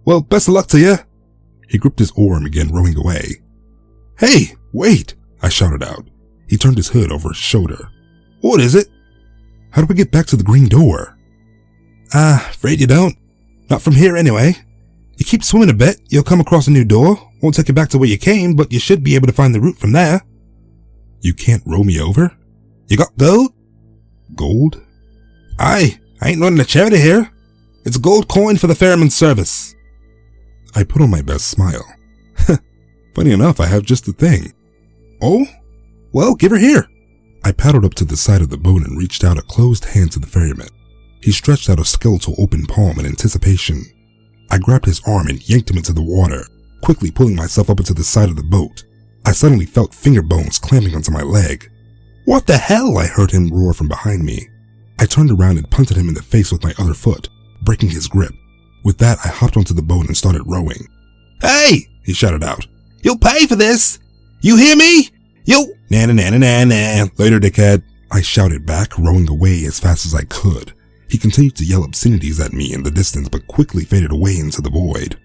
Well, best of luck to you." He gripped his oar and began rowing away. "Hey, wait," I shouted out. He turned his hood over his shoulder. "What is it?" "How do we get back to the green door?" Afraid you don't. Not from here anyway. You keep swimming a bit, you'll come across a new door. Won't take you back to where you came, but you should be able to find the route from there." "You can't row me over?" "You got gold?" "Gold?" "Aye, I ain't running a charity here. It's a gold coin for the ferryman's service." I put on my best smile. "Funny enough, I have just the thing." "Oh? Well, give her here." I paddled up to the side of the boat and reached out a closed hand to the ferryman. He stretched out a skeletal open palm in anticipation. I grabbed his arm and yanked him into the water, quickly pulling myself up into the side of the boat. I suddenly felt finger bones clamping onto my leg. "What the hell?" I heard him roar from behind me. I turned around and punted him in the face with my other foot, breaking his grip. With that, I hopped onto the boat and started rowing. "Hey!" he shouted out. "You'll pay for this! You hear me? You—" "Na-na-na-na-na-na. Later, dickhead," I shouted back, rowing away as fast as I could. He continued to yell obscenities at me in the distance, but quickly faded away into the void.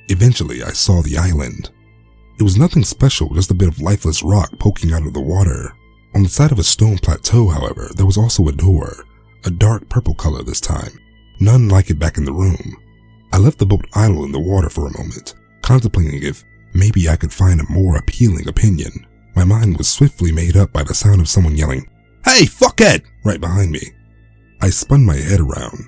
Eventually, I saw the island. It was nothing special, just a bit of lifeless rock poking out of the water. On the side of a stone plateau, however, there was also a door, a dark purple color this time, none like it back in the room. I left the boat idle in the water for a moment, contemplating if maybe I could find a more appealing opinion. My mind was swiftly made up by the sound of someone yelling, "Hey, fuckhead!" right behind me. I spun my head around.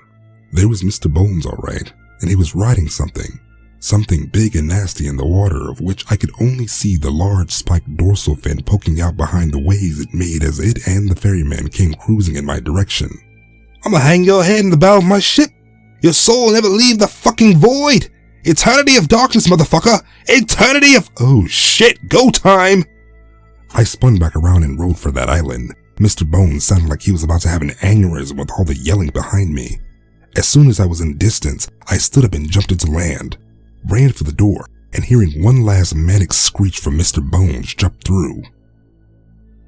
There was Mr. Bones, all right, and he was riding something big and nasty in the water, of which I could only see the large spiked dorsal fin poking out behind the waves it made as it and the ferryman came cruising in my direction. "I'ma hang your head in the bow of my ship. Your soul will never leave the fucking void. Eternity of darkness, motherfucker. Eternity of—" "Oh shit, go time!" I spun back around and rode for that island. Mr. Bones sounded like he was about to have an aneurysm with all the yelling behind me. As soon as I was in distance, I stood up and jumped into land, ran for the door, and hearing one last manic screech from Mr. Bones, jumped through.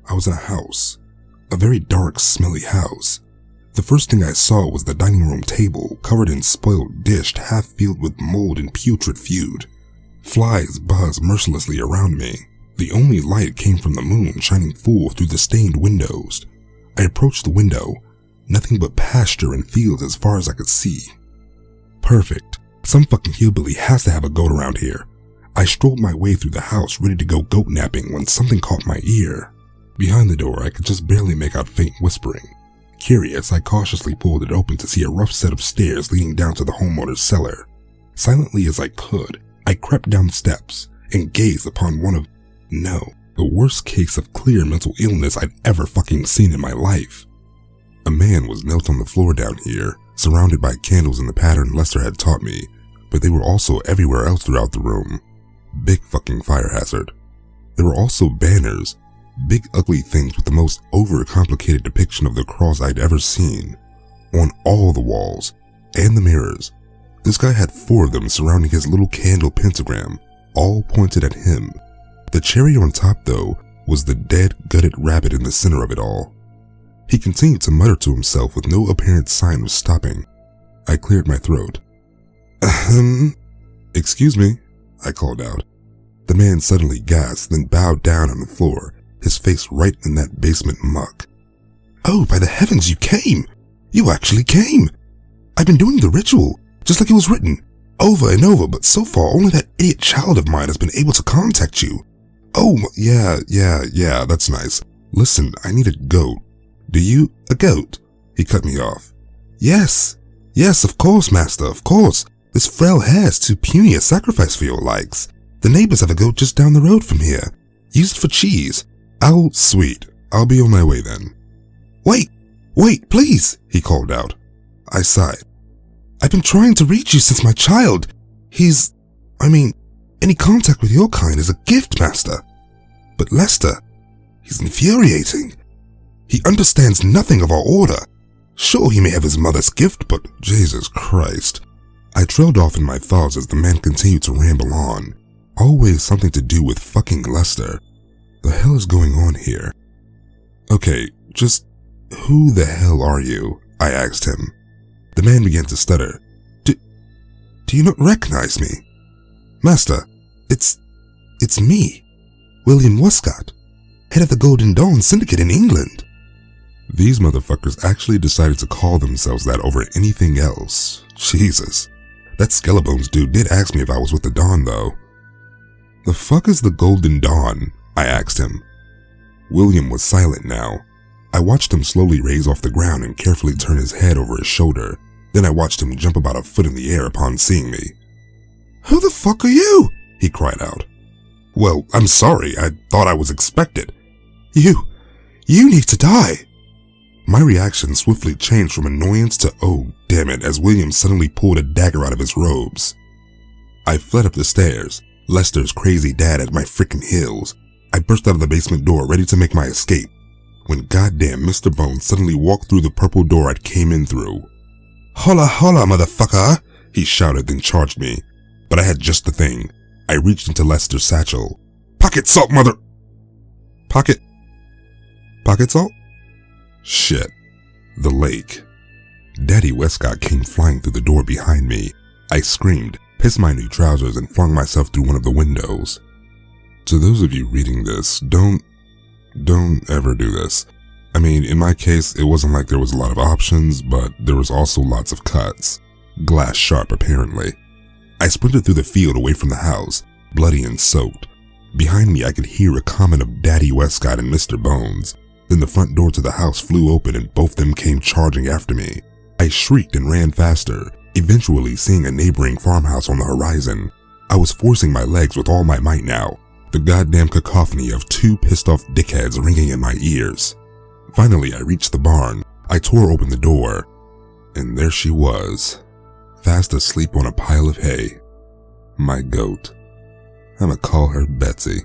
I was in a house, a very dark, smelly house. The first thing I saw was the dining room table, covered in spoiled dish, half filled with mold and putrid food. Flies buzzed mercilessly around me. The only light came from the moon shining full through the stained windows. I approached the window. Nothing but pasture and fields as far as I could see. Perfect. Some fucking hillbilly has to have a goat around here. I strolled my way through the house, ready to go goat napping, when something caught my ear. Behind the door, I could just barely make out faint whispering. Curious, I cautiously pulled it open to see a rough set of stairs leading down to the homeowner's cellar. Silently as I could, I crept down the steps and gazed upon one of, the worst case of clear mental illness I'd ever fucking seen in my life. A man was knelt on the floor down here, surrounded by candles in the pattern Lester had taught me, but they were also everywhere else throughout the room. Big fucking fire hazard. There were also banners, Big ugly things with the most overcomplicated depiction of the cross I'd ever seen. On all the walls and the mirrors. This guy had 4 of them surrounding his little candle pentagram, all pointed at him. The cherry on top, though, was the dead, gutted rabbit in the center of it all. He continued to mutter to himself with no apparent sign of stopping. I cleared my throat. Excuse me, I called out. The man suddenly gasped, then bowed down on the floor, his face right in that basement muck. Oh, by the heavens, you came! You actually came! I've been doing the ritual, just like it was written, over and over, but so far only that idiot child of mine has been able to contact you. Oh, yeah, that's nice. Listen, I need a goat. Do you? A goat? He cut me off. Yes, of course, master, of course. This frail hair's too puny a sacrifice for your likes. The neighbors have a goat just down the road from here. Use it for cheese. Sweet. I'll be on my way then. Wait, please, he called out. I sighed. I've been trying to reach you since my child. Any contact with your kind is a gift, master. But Lester, he's infuriating. He understands nothing of our order. Sure, he may have his mother's gift, but Jesus Christ. I trailed off in my thoughts as the man continued to ramble on. Always something to do with fucking Lester. The hell is going on here? Okay, just who the hell are you? I asked him. The man began to stutter. Do you not recognize me? Master, it's me, William Westcott, head of the Golden Dawn Syndicate in England. These motherfuckers actually decided to call themselves that over anything else. Jesus. That Skellebones dude did ask me if I was with the Dawn, though. The fuck is the Golden Dawn? I asked him. William was silent now. I watched him slowly raise off the ground and carefully turn his head over his shoulder. Then I watched him jump about a foot in the air upon seeing me. Who the fuck are you? He cried out. Well, I'm sorry. I thought I was expected. You need to die. My reaction swiftly changed from annoyance to oh, damn it, as William suddenly pulled a dagger out of his robes. I fled up the stairs, Lester's crazy dad at my frickin' heels. I burst out of the basement door ready to make my escape, when goddamn Mr. Bones suddenly walked through the purple door I came in through. Holla holla, motherfucker, he shouted, then charged me. But I had just the thing. I reached into Lester's satchel. Pocket salt, Pocket salt? Shit. The lake. Daddy Westcott came flying through the door behind me. I screamed, pissed my new trousers, and flung myself through one of the windows. To those of you reading this, don't ever do this. I mean, in my case, it wasn't like there was a lot of options, but there was also lots of cuts. Glass sharp, apparently. I sprinted through the field away from the house, bloody and soaked. Behind me, I could hear a comment of Daddy Westcott and Mr. Bones. Then the front door to the house flew open and both them came charging after me. I shrieked and ran faster, eventually seeing a neighboring farmhouse on the horizon. I was forcing my legs with all my might now, the goddamn cacophony of 2 pissed-off dickheads ringing in my ears. Finally, I reached the barn. I tore open the door, and there she was, fast asleep on a pile of hay. My goat. I'ma call her Betsy.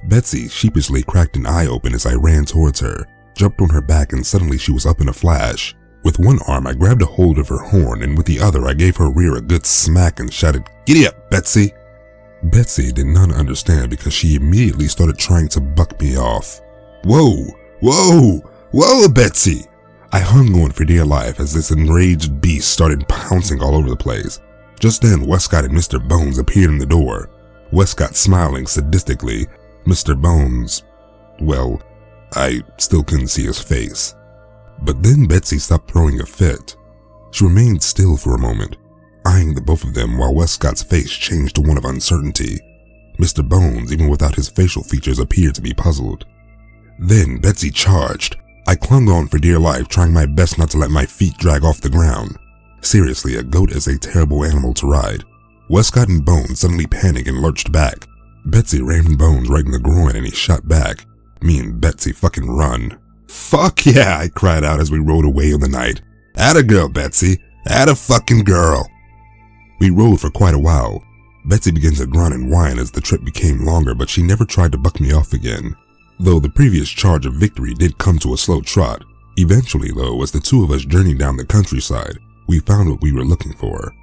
Betsy sheepishly cracked an eye open as I ran towards her, jumped on her back, and suddenly she was up in a flash. With one arm, I grabbed a hold of her horn, and with the other, I gave her rear a good smack and shouted, "Giddy up, Betsy!" Betsy did not understand because she immediately started trying to buck me off. Whoa, Betsy! I hung on for dear life as this enraged beast started pouncing all over the place. Just then, Westcott and Mr. Bones appeared in the door. Westcott smiling sadistically. Mr. Bones, well, I still couldn't see his face. But then Betsy stopped throwing a fit. She remained still for a moment, eyeing the both of them while Westcott's face changed to one of uncertainty. Mr. Bones, even without his facial features, appeared to be puzzled. Then Betsy charged. I clung on for dear life, trying my best not to let my feet drag off the ground. Seriously, a goat is a terrible animal to ride. Westcott and Bones suddenly panicked and lurched back. Betsy rammed Bones right in the groin and he shot back. Me and Betsy fucking run. Fuck yeah, I cried out as we rode away in the night. Atta girl, Betsy. Atta fucking girl. We rode for quite a while. Betsy began to grunt and whine as the trip became longer, but she never tried to buck me off again. though the previous charge of victory did come to a slow trot. Eventually though, as the two of us journeyed down the countryside, we found what we were looking for.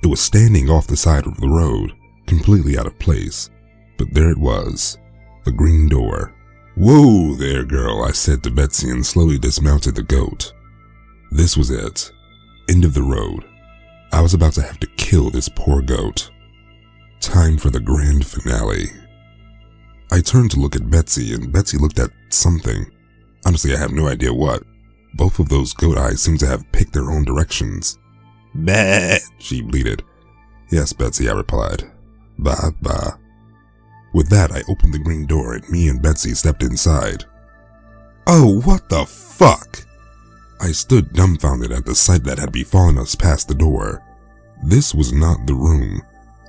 It was standing off the side of the road, completely out of place, but there it was, the green door. "Whoa there, girl," I said to Betsy and slowly dismounted the goat. This was it. End of the road. I was about to have to kill this poor goat. Time for the grand finale. I turned to look at Betsy, and Betsy looked at something. Honestly, I have no idea what. Both of those goat eyes seemed to have picked their own directions. "Bah," she bleated. "Yes, Betsy," I replied. "Bah, bah." With that, I opened the green door and me and Betsy stepped inside. Oh, what the fuck? I stood dumbfounded at the sight that had befallen us past the door. This was not the room.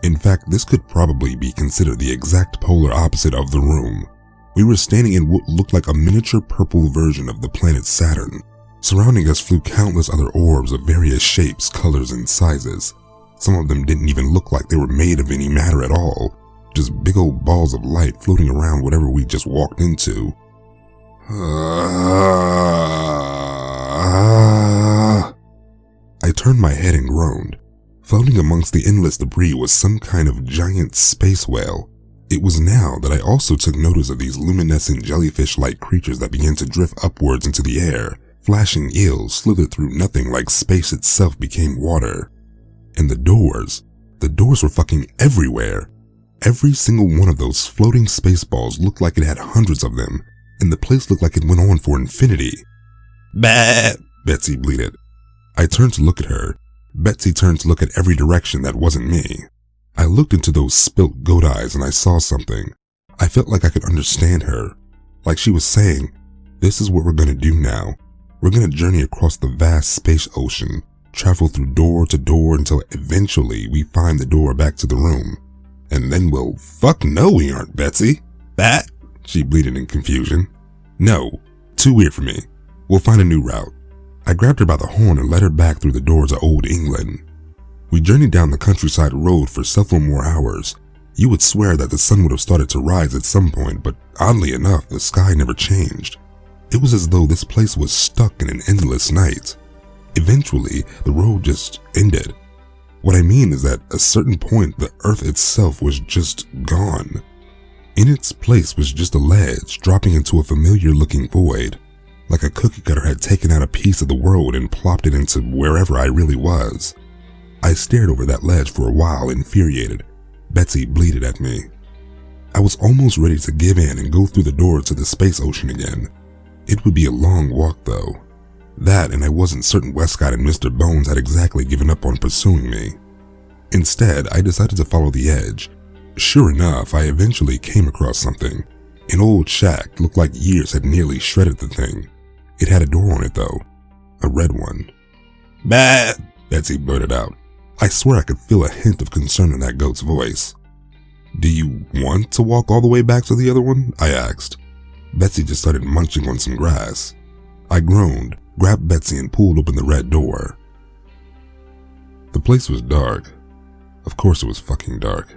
In fact, this could probably be considered the exact polar opposite of the room. We were standing in what looked like a miniature purple version of the planet Saturn. Surrounding us flew countless other orbs of various shapes, colors, and sizes. Some of them didn't even look like they were made of any matter at all. Just big old balls of light floating around whatever we just walked into. I turned my head and groaned. Floating amongst the endless debris was some kind of giant space whale. It was now that I also took notice of these luminescent jellyfish-like creatures that began to drift upwards into the air. Flashing eels slithered through nothing like space itself became water. And the doors were fucking everywhere. Every single one of those floating space balls looked like it had hundreds of them, and the place looked like it went on for infinity. Bah! Betsy bleated. I turned to look at her. Betsy turned to look at every direction that wasn't me. I looked into those spilt goat eyes and I saw something. I felt like I could understand her. Like she was saying, this is what we're gonna do now. We're gonna journey across the vast space ocean, travel through door to door until eventually we find the door back to the room. And then we'll— Fuck no we aren't, Betsy. That? She bleated in confusion. No, too weird for me. We'll find a new route. I grabbed her by the horn and led her back through the doors of Old England. We journeyed down the countryside road for several more hours. You would swear that the sun would have started to rise at some point, but oddly enough, the sky never changed. It was as though this place was stuck in an endless night. Eventually, the road just ended. What I mean is that at a certain point, the earth itself was just gone. In its place was just a ledge dropping into a familiar-looking void, like a cookie cutter had taken out a piece of the world and plopped it into wherever I really was. I stared over that ledge for a while, infuriated. Betsy bleated at me. I was almost ready to give in and go through the door to the space ocean again. It would be a long walk though. That, and I wasn't certain Westcott and Mr. Bones had exactly given up on pursuing me. Instead, I decided to follow the edge. Sure enough, I eventually came across something. An old shack looked like years had nearly shredded the thing. It had a door on it though. A red one. Bah! Betsy blurted out. I swear I could feel a hint of concern in that goat's voice. Do you want to walk all the way back to the other one? I asked. Betsy just started munching on some grass. I groaned, grabbed Betsy and pulled open the red door. The place was dark. Of course it was fucking dark.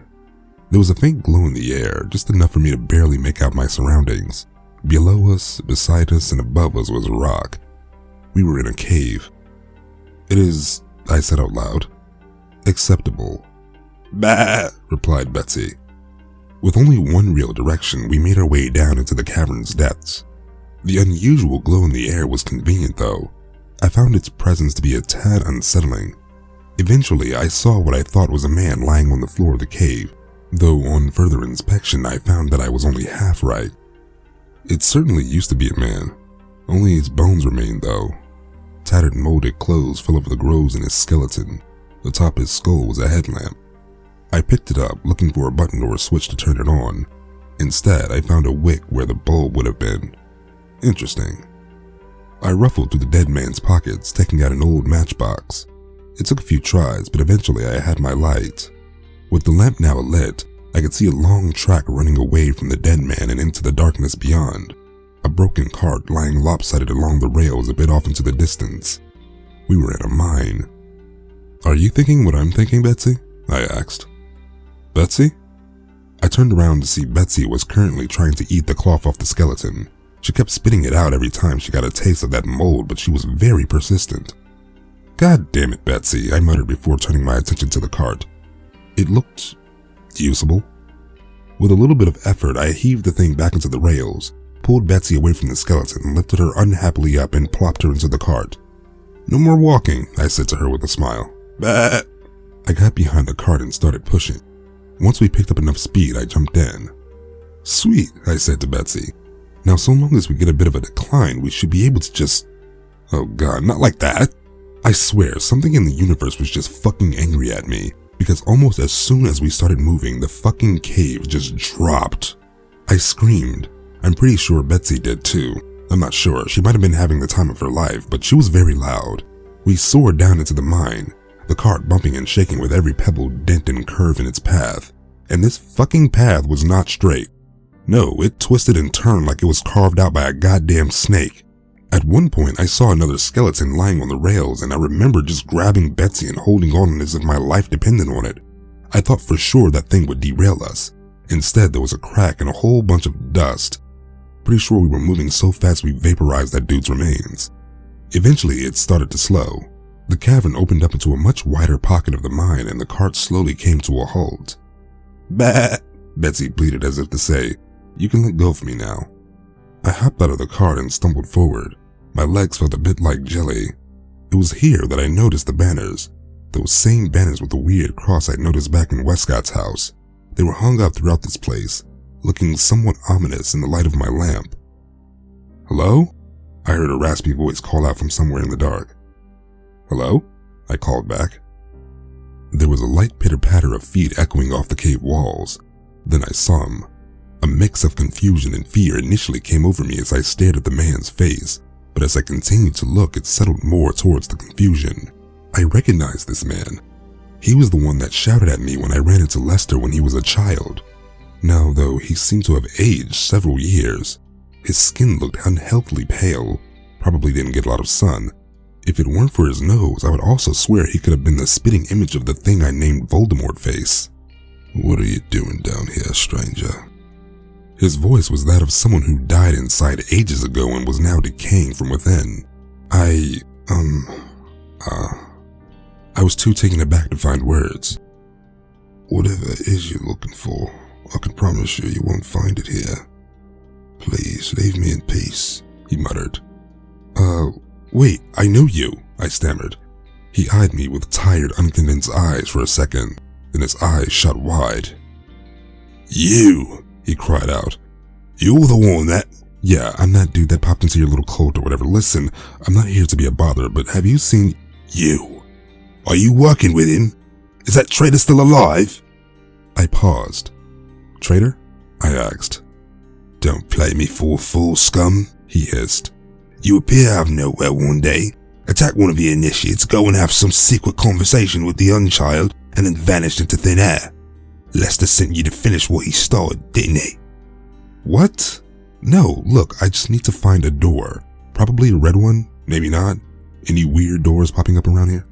There was a faint glow in the air, just enough for me to barely make out my surroundings. Below us, beside us, and above us was a rock. We were in a cave. It is, I said out loud, acceptable. Bah, replied Betsy. With only one real direction, we made our way down into the cavern's depths. The unusual glow in the air was convenient though. I found its presence to be a tad unsettling. Eventually, I saw what I thought was a man lying on the floor of the cave, though on further inspection I found that I was only half right. It certainly used to be a man, only his bones remained though. Tattered molded clothes fell over the grooves in his skeleton. Atop his skull was a headlamp. I picked it up, looking for a button or a switch to turn it on. Instead, I found a wick where the bulb would have been. Interesting. I ruffled through the dead man's pockets, taking out an old matchbox. It took a few tries, but eventually I had my light. With the lamp now lit, I could see a long track running away from the dead man and into the darkness beyond. A broken cart lying lopsided along the rails a bit off into the distance. We were in a mine. Are you thinking what I'm thinking, Betsy? I asked. Betsy? I turned around to see Betsy was currently trying to eat the cloth off the skeleton. She kept spitting it out every time she got a taste of that mold, but she was very persistent. "God damn it, Betsy," I muttered before turning my attention to the cart. It looked usable. With a little bit of effort, I heaved the thing back into the rails, pulled Betsy away from the skeleton, lifted her unhappily up, and plopped her into the cart. "No more walking," I said to her with a smile. "Bah!" I got behind the cart and started pushing. Once we picked up enough speed, I jumped in. "Sweet," I said to Betsy. "Now, so long as we get a bit of a decline, we should be able to just..." "Oh god, not like that." I swear, something in the universe was just fucking angry at me, because almost as soon as we started moving, the fucking cave just dropped. I screamed. I'm pretty sure Betsy did too. I'm not sure, she might have been having the time of her life, but she was very loud. We soared down into the mine, the cart bumping and shaking with every pebble, dent, and curve in its path. And this fucking path was not straight. No, it twisted and turned like it was carved out by a goddamn snake. At one point, I saw another skeleton lying on the rails, and I remember just grabbing Betsy and holding on as if my life depended on it. I thought for sure that thing would derail us. Instead, there was a crack and a whole bunch of dust. Pretty sure we were moving so fast we vaporized that dude's remains. Eventually, it started to slow. The cavern opened up into a much wider pocket of the mine, and the cart slowly came to a halt. "Bah!" Betsy bleated as if to say, "You can let go of me now." I hopped out of the cart and stumbled forward. My legs felt a bit like jelly. It was here that I noticed the banners. Those same banners with the weird cross I'd noticed back in Westcott's house. They were hung up throughout this place, looking somewhat ominous in the light of my lamp. "Hello?" I heard a raspy voice call out from somewhere in the dark. "Hello?" I called back. There was a light pitter-patter of feet echoing off the cave walls. Then I saw him. A mix of confusion and fear initially came over me as I stared at the man's face, but as I continued to look, it settled more towards the confusion. I recognized this man. He was the one that shouted at me when I ran into Lester when he was a child. Now, though, he seemed to have aged several years. His skin looked unhealthily pale, probably didn't get a lot of sun. If it weren't for his nose, I would also swear he could have been the spitting image of the thing I named Voldemort Face. "What are you doing down here, stranger?" His voice was that of someone who died inside ages ago and was now decaying from within. I was too taken aback to find words. "Whatever it is you're looking for, I can promise you won't find it here. Please leave me in peace," he muttered. Wait, I know you," I stammered. He eyed me with tired, unconvinced eyes for a second, then his eyes shot wide. "You!" he cried out. "You're the one that..." "Yeah, I'm that dude that popped into your little cult or whatever. Listen, I'm not here to be a bother, but have you seen..." "You? Are you working with him? Is that traitor still alive?" I paused. "Traitor?" I asked. "Don't play me for a fool, scum," he hissed. "You appear out of nowhere one day, attack one of your initiates, go and have some secret conversation with the unchild, and then vanished into thin air. Lester sent you to finish what he started, didn't he?" "What? No, look, I just need to find a door. Probably a red one, maybe not. Any weird doors popping up around here?"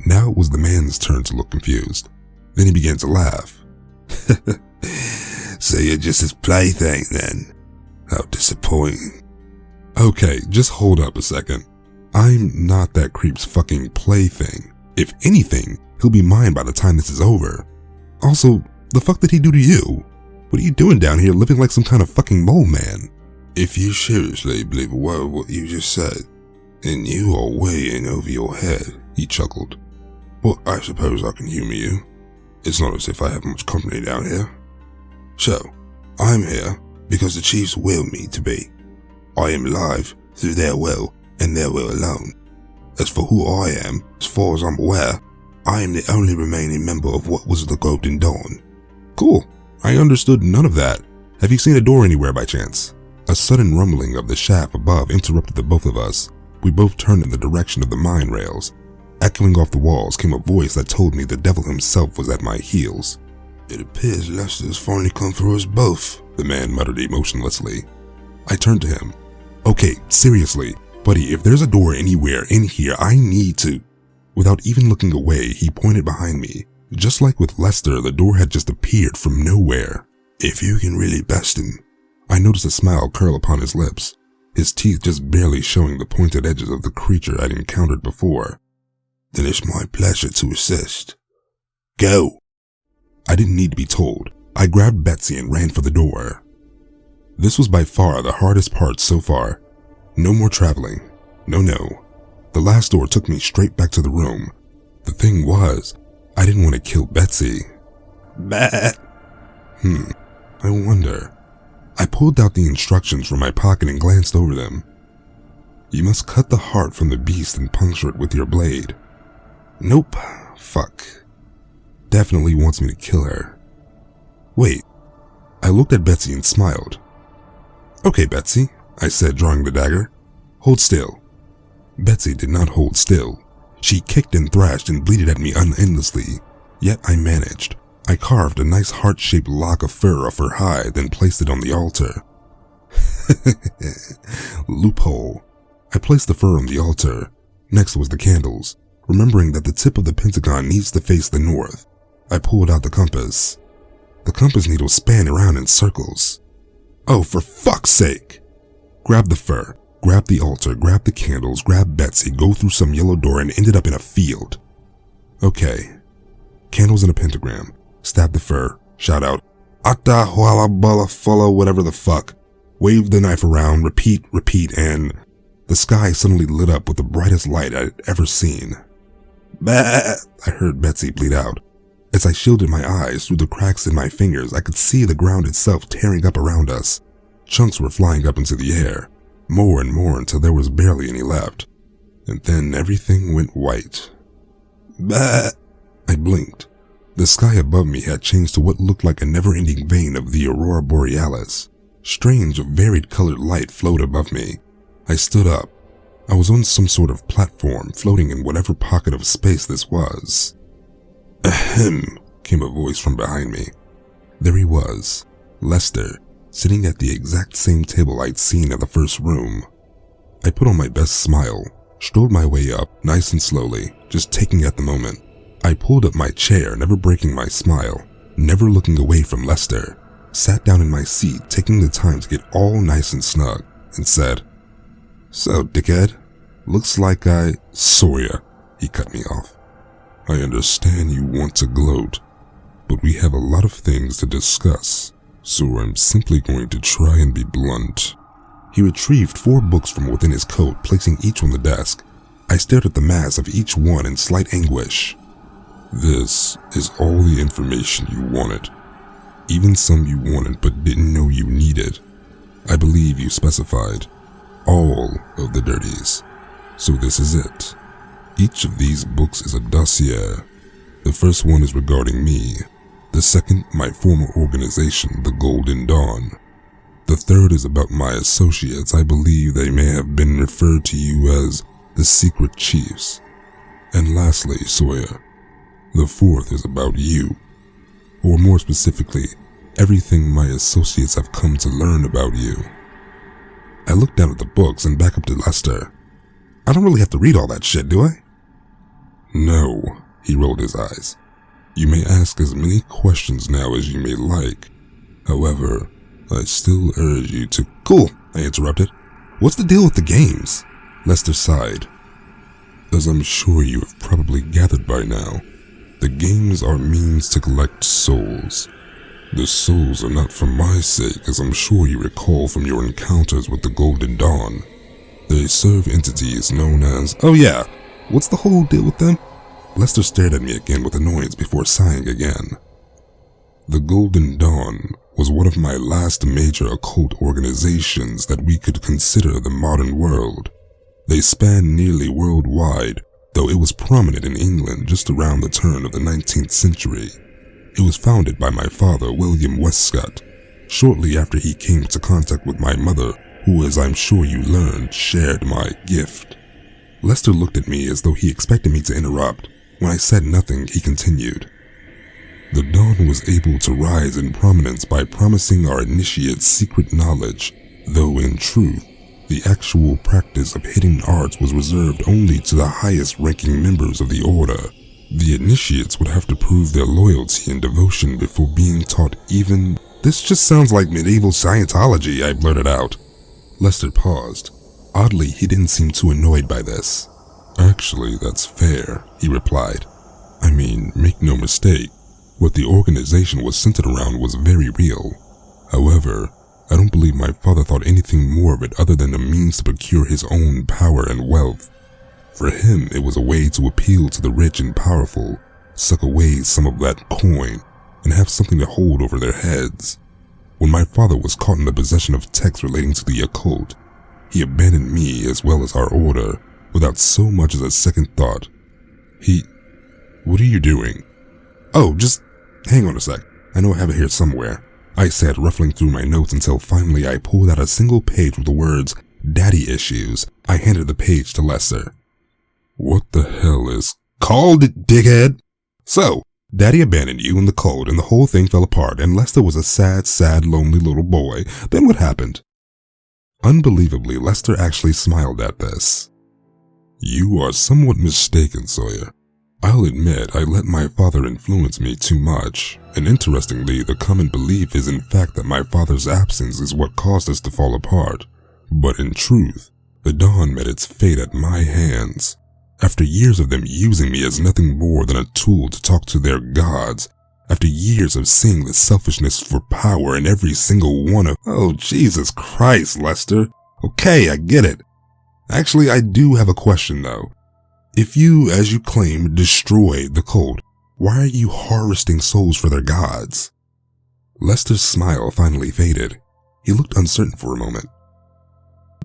Now it was the man's turn to look confused. Then he began to laugh. "So you're just his plaything then? How disappointing." "Okay, just hold up a second. I'm not that creep's fucking plaything. If anything, he'll be mine by the time this is over. Also, the fuck did he do to you? What are you doing down here living like some kind of fucking mole man?" "If you seriously believe a word of what you just said, then you are way in over your head," he chuckled. "Well, I suppose I can humor you. It's not as if I have much company down here. So, I'm here because the chiefs willed me to be. I am alive through their will and their will alone. As for who I am, as far as I'm aware, I am the only remaining member of what was the Golden Dawn." "Cool. I understood none of that. Have you seen a door anywhere by chance?" A sudden rumbling of the shaft above interrupted the both of us. We both turned in the direction of the mine rails. Echoing off the walls came a voice that told me the devil himself was at my heels. "It appears Lester's finally come for us both," the man muttered emotionlessly. I turned to him. "Okay, seriously, buddy, if there's a door anywhere in here, I need to..." Without even looking away, he pointed behind me. Just like with Lester, the door had just appeared from nowhere. If you can really best him. I noticed a smile curl upon his lips, his teeth just barely showing the pointed edges of the creature I'd encountered before. Then it's my pleasure to assist. Go. I didn't need to be told. I grabbed Betsy and ran for the door. This was by far the hardest part so far. No more traveling. No. The last door took me straight back to the room. The thing was, I didn't want to kill Betsy. Bah. I wonder. I pulled out the instructions from my pocket and glanced over them. You must cut the heart from the beast and puncture it with your blade. Nope. Fuck. Definitely wants me to kill her. Wait. I looked at Betsy and smiled. Okay, Betsy, I said, drawing the dagger. Hold still. Betsy did not hold still. She kicked and thrashed and bleated at me unendlessly. Yet I managed. I carved a nice heart-shaped lock of fur off her hide, then placed it on the altar. Loophole. I placed the fur on the altar. Next was the candles. Remembering that the tip of the pentagon needs to face the north, I pulled out the compass. The compass needle span around in circles. Oh, for fuck's sake! Grab the fur, grab the altar, grab the candles, grab Betsy, go through some yellow door and ended up in a field. Okay. Candles in a pentagram. Stab the fur, shout out, Akta Huala Bala Follow, whatever the fuck. Wave the knife around, repeat, and the sky suddenly lit up with the brightest light I'd ever seen. Bah! I heard Betsy bleat out. As I shielded my eyes through the cracks in my fingers, I could see the ground itself tearing up around us. Chunks were flying up into the air, more and more until there was barely any left. And then everything went white. Bah! I blinked. The sky above me had changed to what looked like a never-ending vein of the aurora borealis. Strange, varied colored light flowed above me. I stood up. I was on some sort of platform, floating in whatever pocket of space this was. Ahem, came a voice from behind me. There he was, Lester, sitting at the exact same table I'd seen in the first room. I put on my best smile, strolled my way up, nice and slowly, just taking at the moment. I pulled up my chair, never breaking my smile, never looking away from Lester, sat down in my seat, taking the time to get all nice and snug, and said, So, dickhead, looks like Sawyer, he cut me off. I understand you want to gloat, but we have a lot of things to discuss, so I'm simply going to try and be blunt. He retrieved 4 books from within his coat, placing each on the desk. I stared at the mass of each one in slight anguish. This is all the information you wanted. Even some you wanted but didn't know you needed. I believe you specified all of the dirties. So this is it. Each of these books is a dossier. The first one is regarding me. The second, my former organization, the Golden Dawn. The third is about my associates. I believe they may have been referred to you as the Secret Chiefs. And lastly, Sawyer, the fourth is about you. Or more specifically, everything my associates have come to learn about you. I looked down at the books and back up to Lester. I don't really have to read all that shit, do I? No, he rolled his eyes. You may ask as many questions now as you may like. However, I still urge you to— Cool, I interrupted. What's the deal with the games? Lester sighed. As I'm sure you have probably gathered by now, the games are means to collect souls. The souls are not for my sake, as I'm sure you recall from your encounters with the Golden Dawn. They serve entities known as— Oh yeah, what's the whole deal with them? Lester stared at me again with annoyance before sighing again. The Golden Dawn was one of my last major occult organizations that we could consider the modern world. They spanned nearly worldwide, though it was prominent in England just around the turn of the 19th century. It was founded by my father, William Westcott, shortly after he came into contact with my mother, who, as I'm sure you learned, shared my gift. Lester looked at me as though he expected me to interrupt. When I said nothing, he continued. The Dawn was able to rise in prominence by promising our initiates secret knowledge, though in truth, the actual practice of hidden arts was reserved only to the highest-ranking members of the Order. The initiates would have to prove their loyalty and devotion before being taught even This just sounds like medieval Scientology, I blurted out. Lester paused. Oddly, he didn't seem too annoyed by this. Actually, that's fair, he replied. I mean, make no mistake, what the organization was centered around was very real. However, I don't believe my father thought anything more of it other than a means to procure his own power and wealth. For him, it was a way to appeal to the rich and powerful, suck away some of that coin, and have something to hold over their heads. When my father was caught in the possession of texts relating to the occult, he abandoned me as well as our order without so much as a second thought. What are you doing? Oh, just hang on a sec. I know I have it here somewhere, I said, ruffling through my notes until finally I pulled out a single page with the words, Daddy Issues. I handed the page to Lester. What the hell is... Called it, dickhead! So, Daddy abandoned you in the cold and the whole thing fell apart and Lester was a sad, lonely little boy. Then what happened? Unbelievably, Lester actually smiled at this. You are somewhat mistaken, Sawyer. I'll admit I let my father influence me too much, and interestingly, the common belief is in fact that my father's absence is what caused us to fall apart. But in truth, the dawn met its fate at my hands. After years of them using me as nothing more than a tool to talk to their gods, after years of seeing the selfishness for power in every single one of— Oh, Jesus Christ, Lester. Okay, I get it. Actually, I do have a question though. If you, as you claim, destroyed the cult, why are you harvesting souls for their gods? Lester's smile finally faded. He looked uncertain for a moment.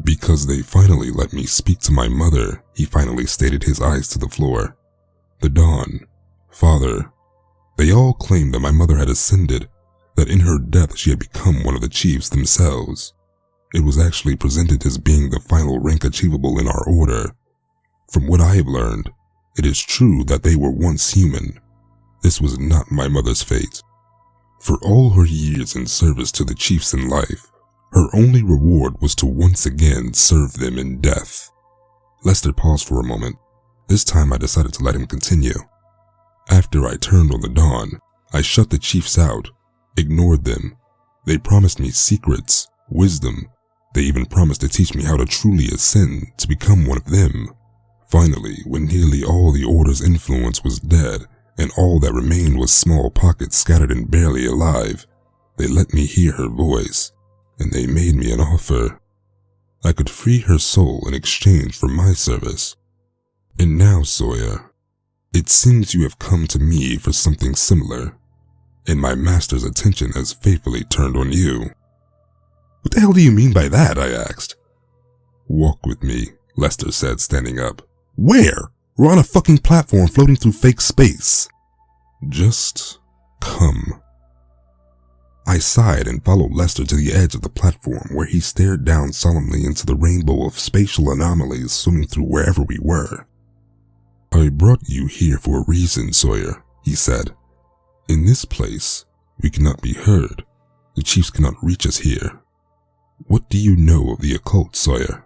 Because they finally let me speak to my mother, he finally stated, his eyes to the floor. The Dawn, Father, they all claimed that my mother had ascended, that in her death she had become one of the chiefs themselves. It was actually presented as being the final rank achievable in our order. From what I have learned, it is true that they were once human. This was not my mother's fate. For all her years in service to the chiefs in life, her only reward was to once again serve them in death. Lester paused for a moment. This time I decided to let him continue. After I turned on the Dawn, I shut the chiefs out, ignored them. They promised me secrets, wisdom. They even promised to teach me how to truly ascend, to become one of them. Finally, when nearly all the Order's influence was dead, and all that remained was small pockets scattered and barely alive, they let me hear her voice, and they made me an offer. I could free her soul in exchange for my service. And now, Sawyer, it seems you have come to me for something similar, and my master's attention has faithfully turned on you. What the hell do you mean by that? I asked. Walk with me, Lester said, standing up. Where? We're on a fucking platform floating through fake space. Just come. I sighed and followed Lester to the edge of the platform where he stared down solemnly into the rainbow of spatial anomalies swimming through wherever we were. I brought you here for a reason, Sawyer, he said. In this place, we cannot be heard. The chiefs cannot reach us here. What do you know of the occult, Sawyer?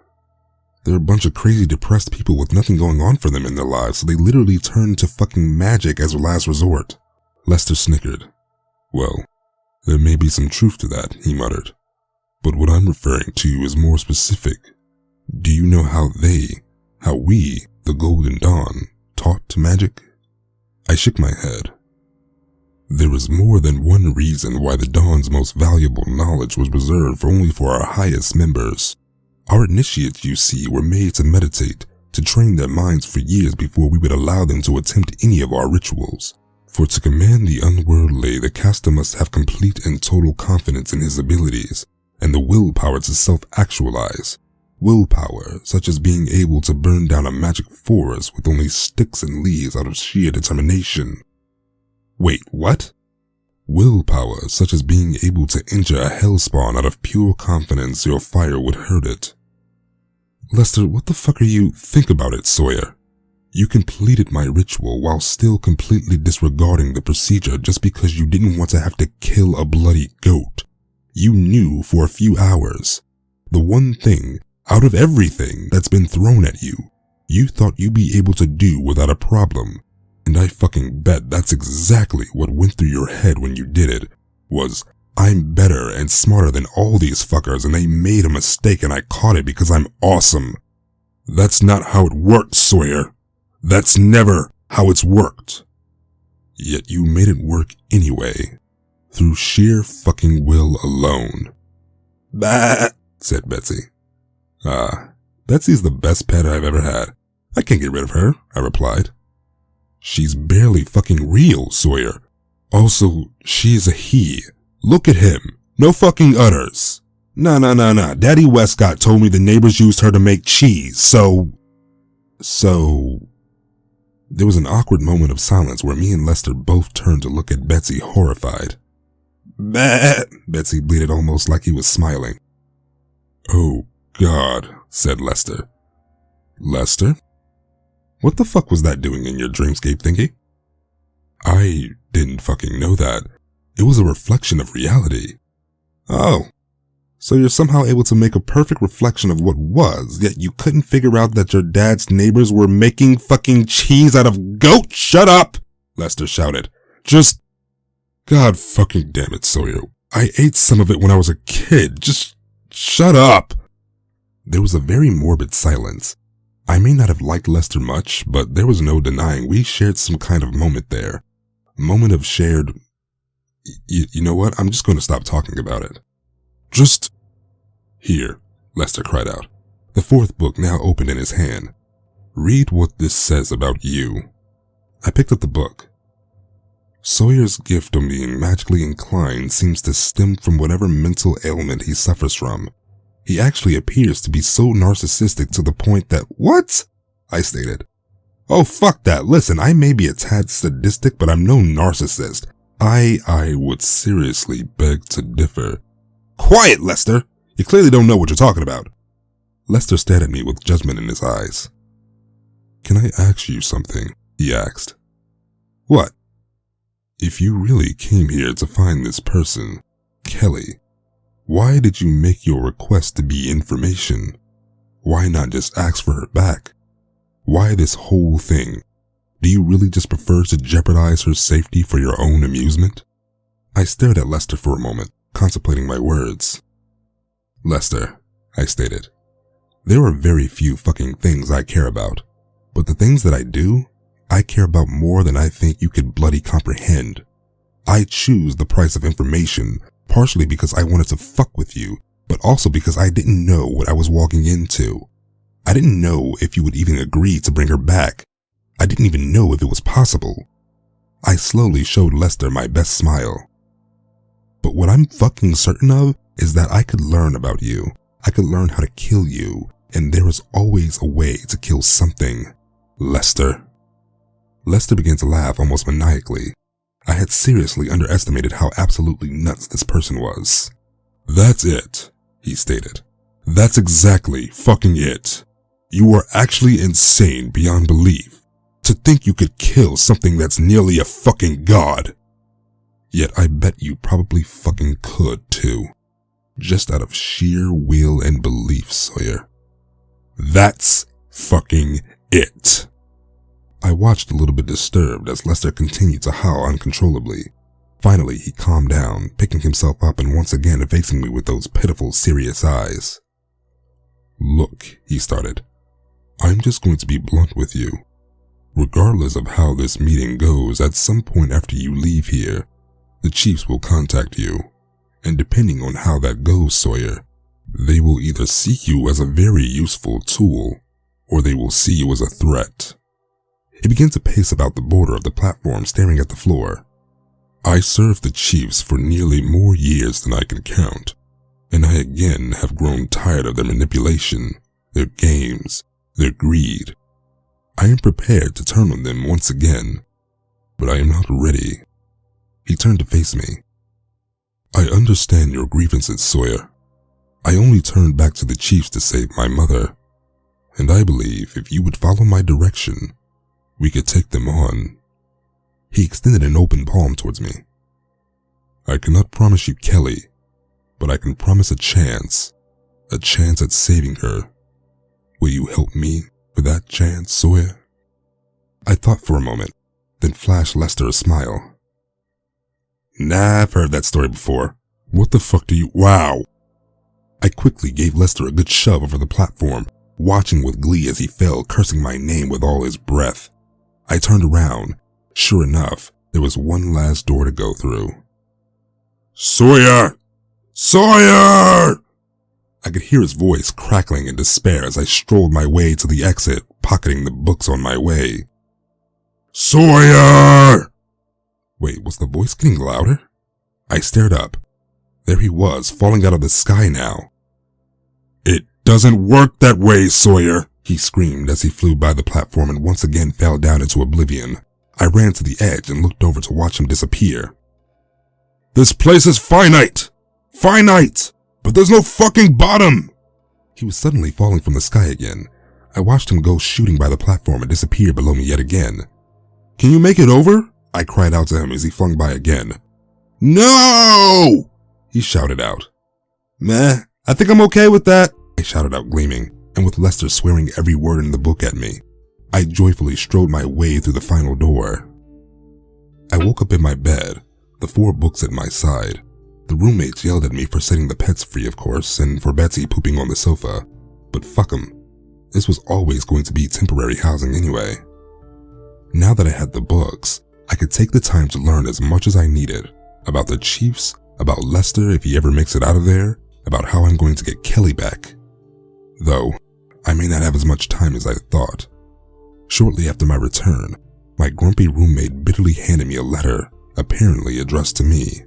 They're a bunch of crazy depressed people with nothing going on for them in their lives, so they literally turn to fucking magic as a last resort. Lester snickered. Well, there may be some truth to that, he muttered. But what I'm referring to is more specific. Do you know how we, the Golden Dawn, taught to magic? I shook my head. There is more than one reason why the Dawn's most valuable knowledge was reserved only for our highest members. Our initiates, you see, were made to meditate, to train their minds for years before we would allow them to attempt any of our rituals. For to command the unworldly, the caster must have complete and total confidence in his abilities, and the willpower to self-actualize. Willpower, such as being able to burn down a magic forest with only sticks and leaves out of sheer determination. Wait, what? Willpower, such as being able to injure a hellspawn out of pure confidence your fire would hurt it. Lester, what the fuck are you— Think about it, Sawyer. You completed my ritual while still completely disregarding the procedure just because you didn't want to have to kill a bloody goat. You knew for a few hours. The one thing, out of everything that's been thrown at you, you thought you'd be able to do without a problem. And I fucking bet that's exactly what went through your head when you did it, was, I'm better and smarter than all these fuckers, and they made a mistake and I caught it because I'm awesome. That's not how it works, Sawyer. That's never how it's worked. Yet you made it work anyway, through sheer fucking will alone. Bah, said Betsy. Betsy's the best pet I've ever had. I can't get rid of her, I replied. She's barely fucking real, Sawyer. Also, she's a he. Look at him. No fucking udders. Nah. Daddy Westcott told me the neighbors used her to make cheese, so... There was an awkward moment of silence where me and Lester both turned to look at Betsy horrified. Bah! Betsy bleated almost like he was smiling. Oh, God, said Lester. Lester? What the fuck was that doing in your dreamscape thingy? I didn't fucking know that. It was a reflection of reality. Oh. So you're somehow able to make a perfect reflection of what was, yet you couldn't figure out that your dad's neighbors were making fucking cheese out of goat? Shut up! Lester shouted. Just... God fucking damn it, Sawyer. I ate some of it when I was a kid. Just shut up! There was a very morbid silence. I may not have liked Lester much, but there was no denying we shared some kind of moment there. A moment of shared... You know what? I'm just going to stop talking about it. Just... Here, Lester cried out, the fourth book now open in his hand. Read what this says about you. I picked up the book. Sawyer's gift of being magically inclined seems to stem from whatever mental ailment he suffers from. He actually appears to be so narcissistic to the point that... What? I stated. Oh, fuck that. Listen, I may be a tad sadistic, but I'm no narcissist. I would seriously beg to differ. Quiet, Lester! You clearly don't know what you're talking about. Lester stared at me with judgment in his eyes. Can I ask you something? He asked. What? If you really came here to find this person, Kelly, why did you make your request to be information? Why not just ask for her back? Why this whole thing? Do you really just prefer to jeopardize her safety for your own amusement? I stared at Lester for a moment, contemplating my words. Lester, I stated, there are very few fucking things I care about, but the things that I do, I care about more than I think you could bloody comprehend. I choose the price of information, partially because I wanted to fuck with you, but also because I didn't know what I was walking into. I didn't know if you would even agree to bring her back. I didn't even know if it was possible. I slowly showed Lester my best smile. But what I'm fucking certain of is that I could learn about you. I could learn how to kill you, and there is always a way to kill something. Lester. Lester began to laugh almost maniacally. I had seriously underestimated how absolutely nuts this person was. That's it, he stated. That's exactly fucking it. You are actually insane beyond belief. To think you could kill something that's nearly a fucking god. Yet I bet you probably fucking could too. Just out of sheer will and belief, Sawyer. That's fucking it. I watched a little bit disturbed as Lester continued to howl uncontrollably. Finally, he calmed down, picking himself up and once again facing me with those pitiful, serious eyes. Look, he started. I'm just going to be blunt with you. Regardless of how this meeting goes, at some point after you leave here, the Chiefs will contact you. And depending on how that goes, Sawyer, they will either see you as a very useful tool, or they will see you as a threat. He began to pace about the border of the platform, staring at the floor. I served the Chiefs for nearly more years than I can count, and I again have grown tired of their manipulation, their games, their greed. I am prepared to turn on them once again, but I am not ready. He turned to face me. I understand your grievances, Sawyer. I only turned back to the Chiefs to save my mother, and I believe if you would follow my direction, we could take them on. He extended an open palm towards me. I cannot promise you Kelly, but I can promise a chance at saving her. Will you help me with that chance, Sawyer? I thought for a moment, then flashed Lester a smile. Nah, I've heard that story before. What the fuck do you— Wow! I quickly gave Lester a good shove over the platform, watching with glee as he fell, cursing my name with all his breath. I turned around. Sure enough, there was one last door to go through. Sawyer! Sawyer! I could hear his voice crackling in despair as I strolled my way to the exit, pocketing the books on my way. Sawyer! Wait, was the voice getting louder? I stared up. There he was, falling out of the sky now. It doesn't work that way, Sawyer, he screamed as he flew by the platform and once again fell down into oblivion. I ran to the edge and looked over to watch him disappear. This place is finite! Finite! But there's no fucking bottom! He was suddenly falling from the sky again. I watched him go shooting by the platform and disappear below me yet again. Can you make it over? I cried out to him as he flung by again. No! He shouted out. Meh, I think I'm okay with that, I shouted out gleaming, and with Lester swearing every word in the book at me, I joyfully strode my way through the final door. I woke up in my bed, the 4 books at my side. The roommates yelled at me for setting the pets free, of course, and for Betsy pooping on the sofa. But fuck 'em. This was always going to be temporary housing anyway. Now that I had the books, I could take the time to learn as much as I needed about the Chiefs, about Lester if he ever makes it out of there, about how I'm going to get Kelly back. Though, I may not have as much time as I thought. Shortly after my return, my grumpy roommate bitterly handed me a letter, apparently addressed to me.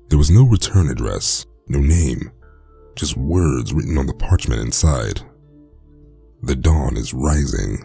There was no return address, no name, just words written on the parchment inside. The dawn is rising.